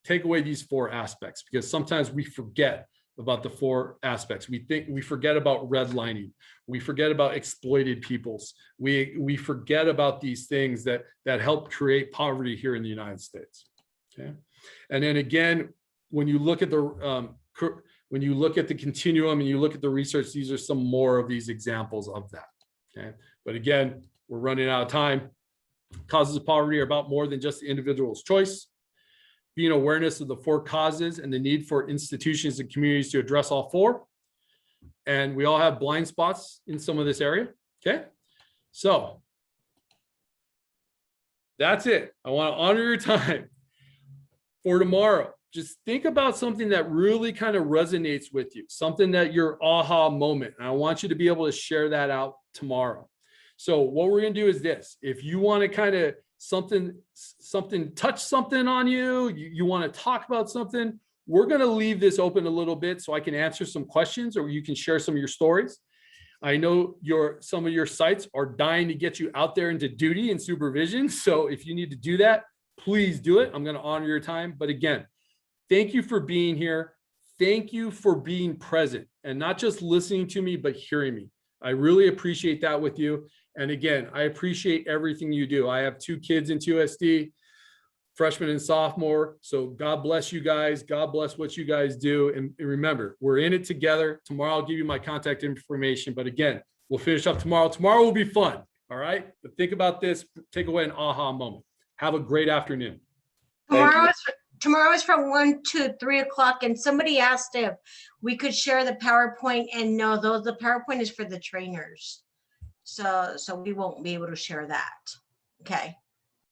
these 4 aspects, because sometimes we forget, about the 4 aspects. We forget about redlining. We forget about exploited peoples. We forget about these things that help create poverty here in the United States. Okay. And then again, when you look at the continuum and you look at the research, these are some more of these examples of that. Okay. But again, we're running out of time. Causes of poverty are about more than just the individual's choice. Being awareness of the 4 causes and the need for institutions and communities to address all 4. And we all have blind spots in some of this area. Okay. So that's it. I want to honor your time for tomorrow. Just think about something that really kind of resonates with you, something that your aha moment. And I want you to be able to share that out tomorrow. So what we're going to do is this. If you want to kind of touch something on you want to talk about something, we're going to leave this open a little bit so I can answer some questions or you can share some of your stories. I know some of your sites are dying to get you out there into duty and supervision. So if you need to do that, please do it. I'm going to honor your time. But again, thank you for being here. Thank you for being present and not just listening to me, but hearing me. I really appreciate that with you. And again, I appreciate everything you do. I have 2 kids in USD, freshman and sophomore. So God bless you guys. God bless what you guys do. And remember, we're in it together. Tomorrow I'll give you my contact information. But again, we'll finish up tomorrow. Tomorrow will be fun. All right. But think about this. Take away an aha moment. Have a great afternoon. Tomorrow is from 1 to 3 o'clock, and somebody asked if we could share the PowerPoint, and no, the PowerPoint is for the trainers. So we won't be able to share that. Okay.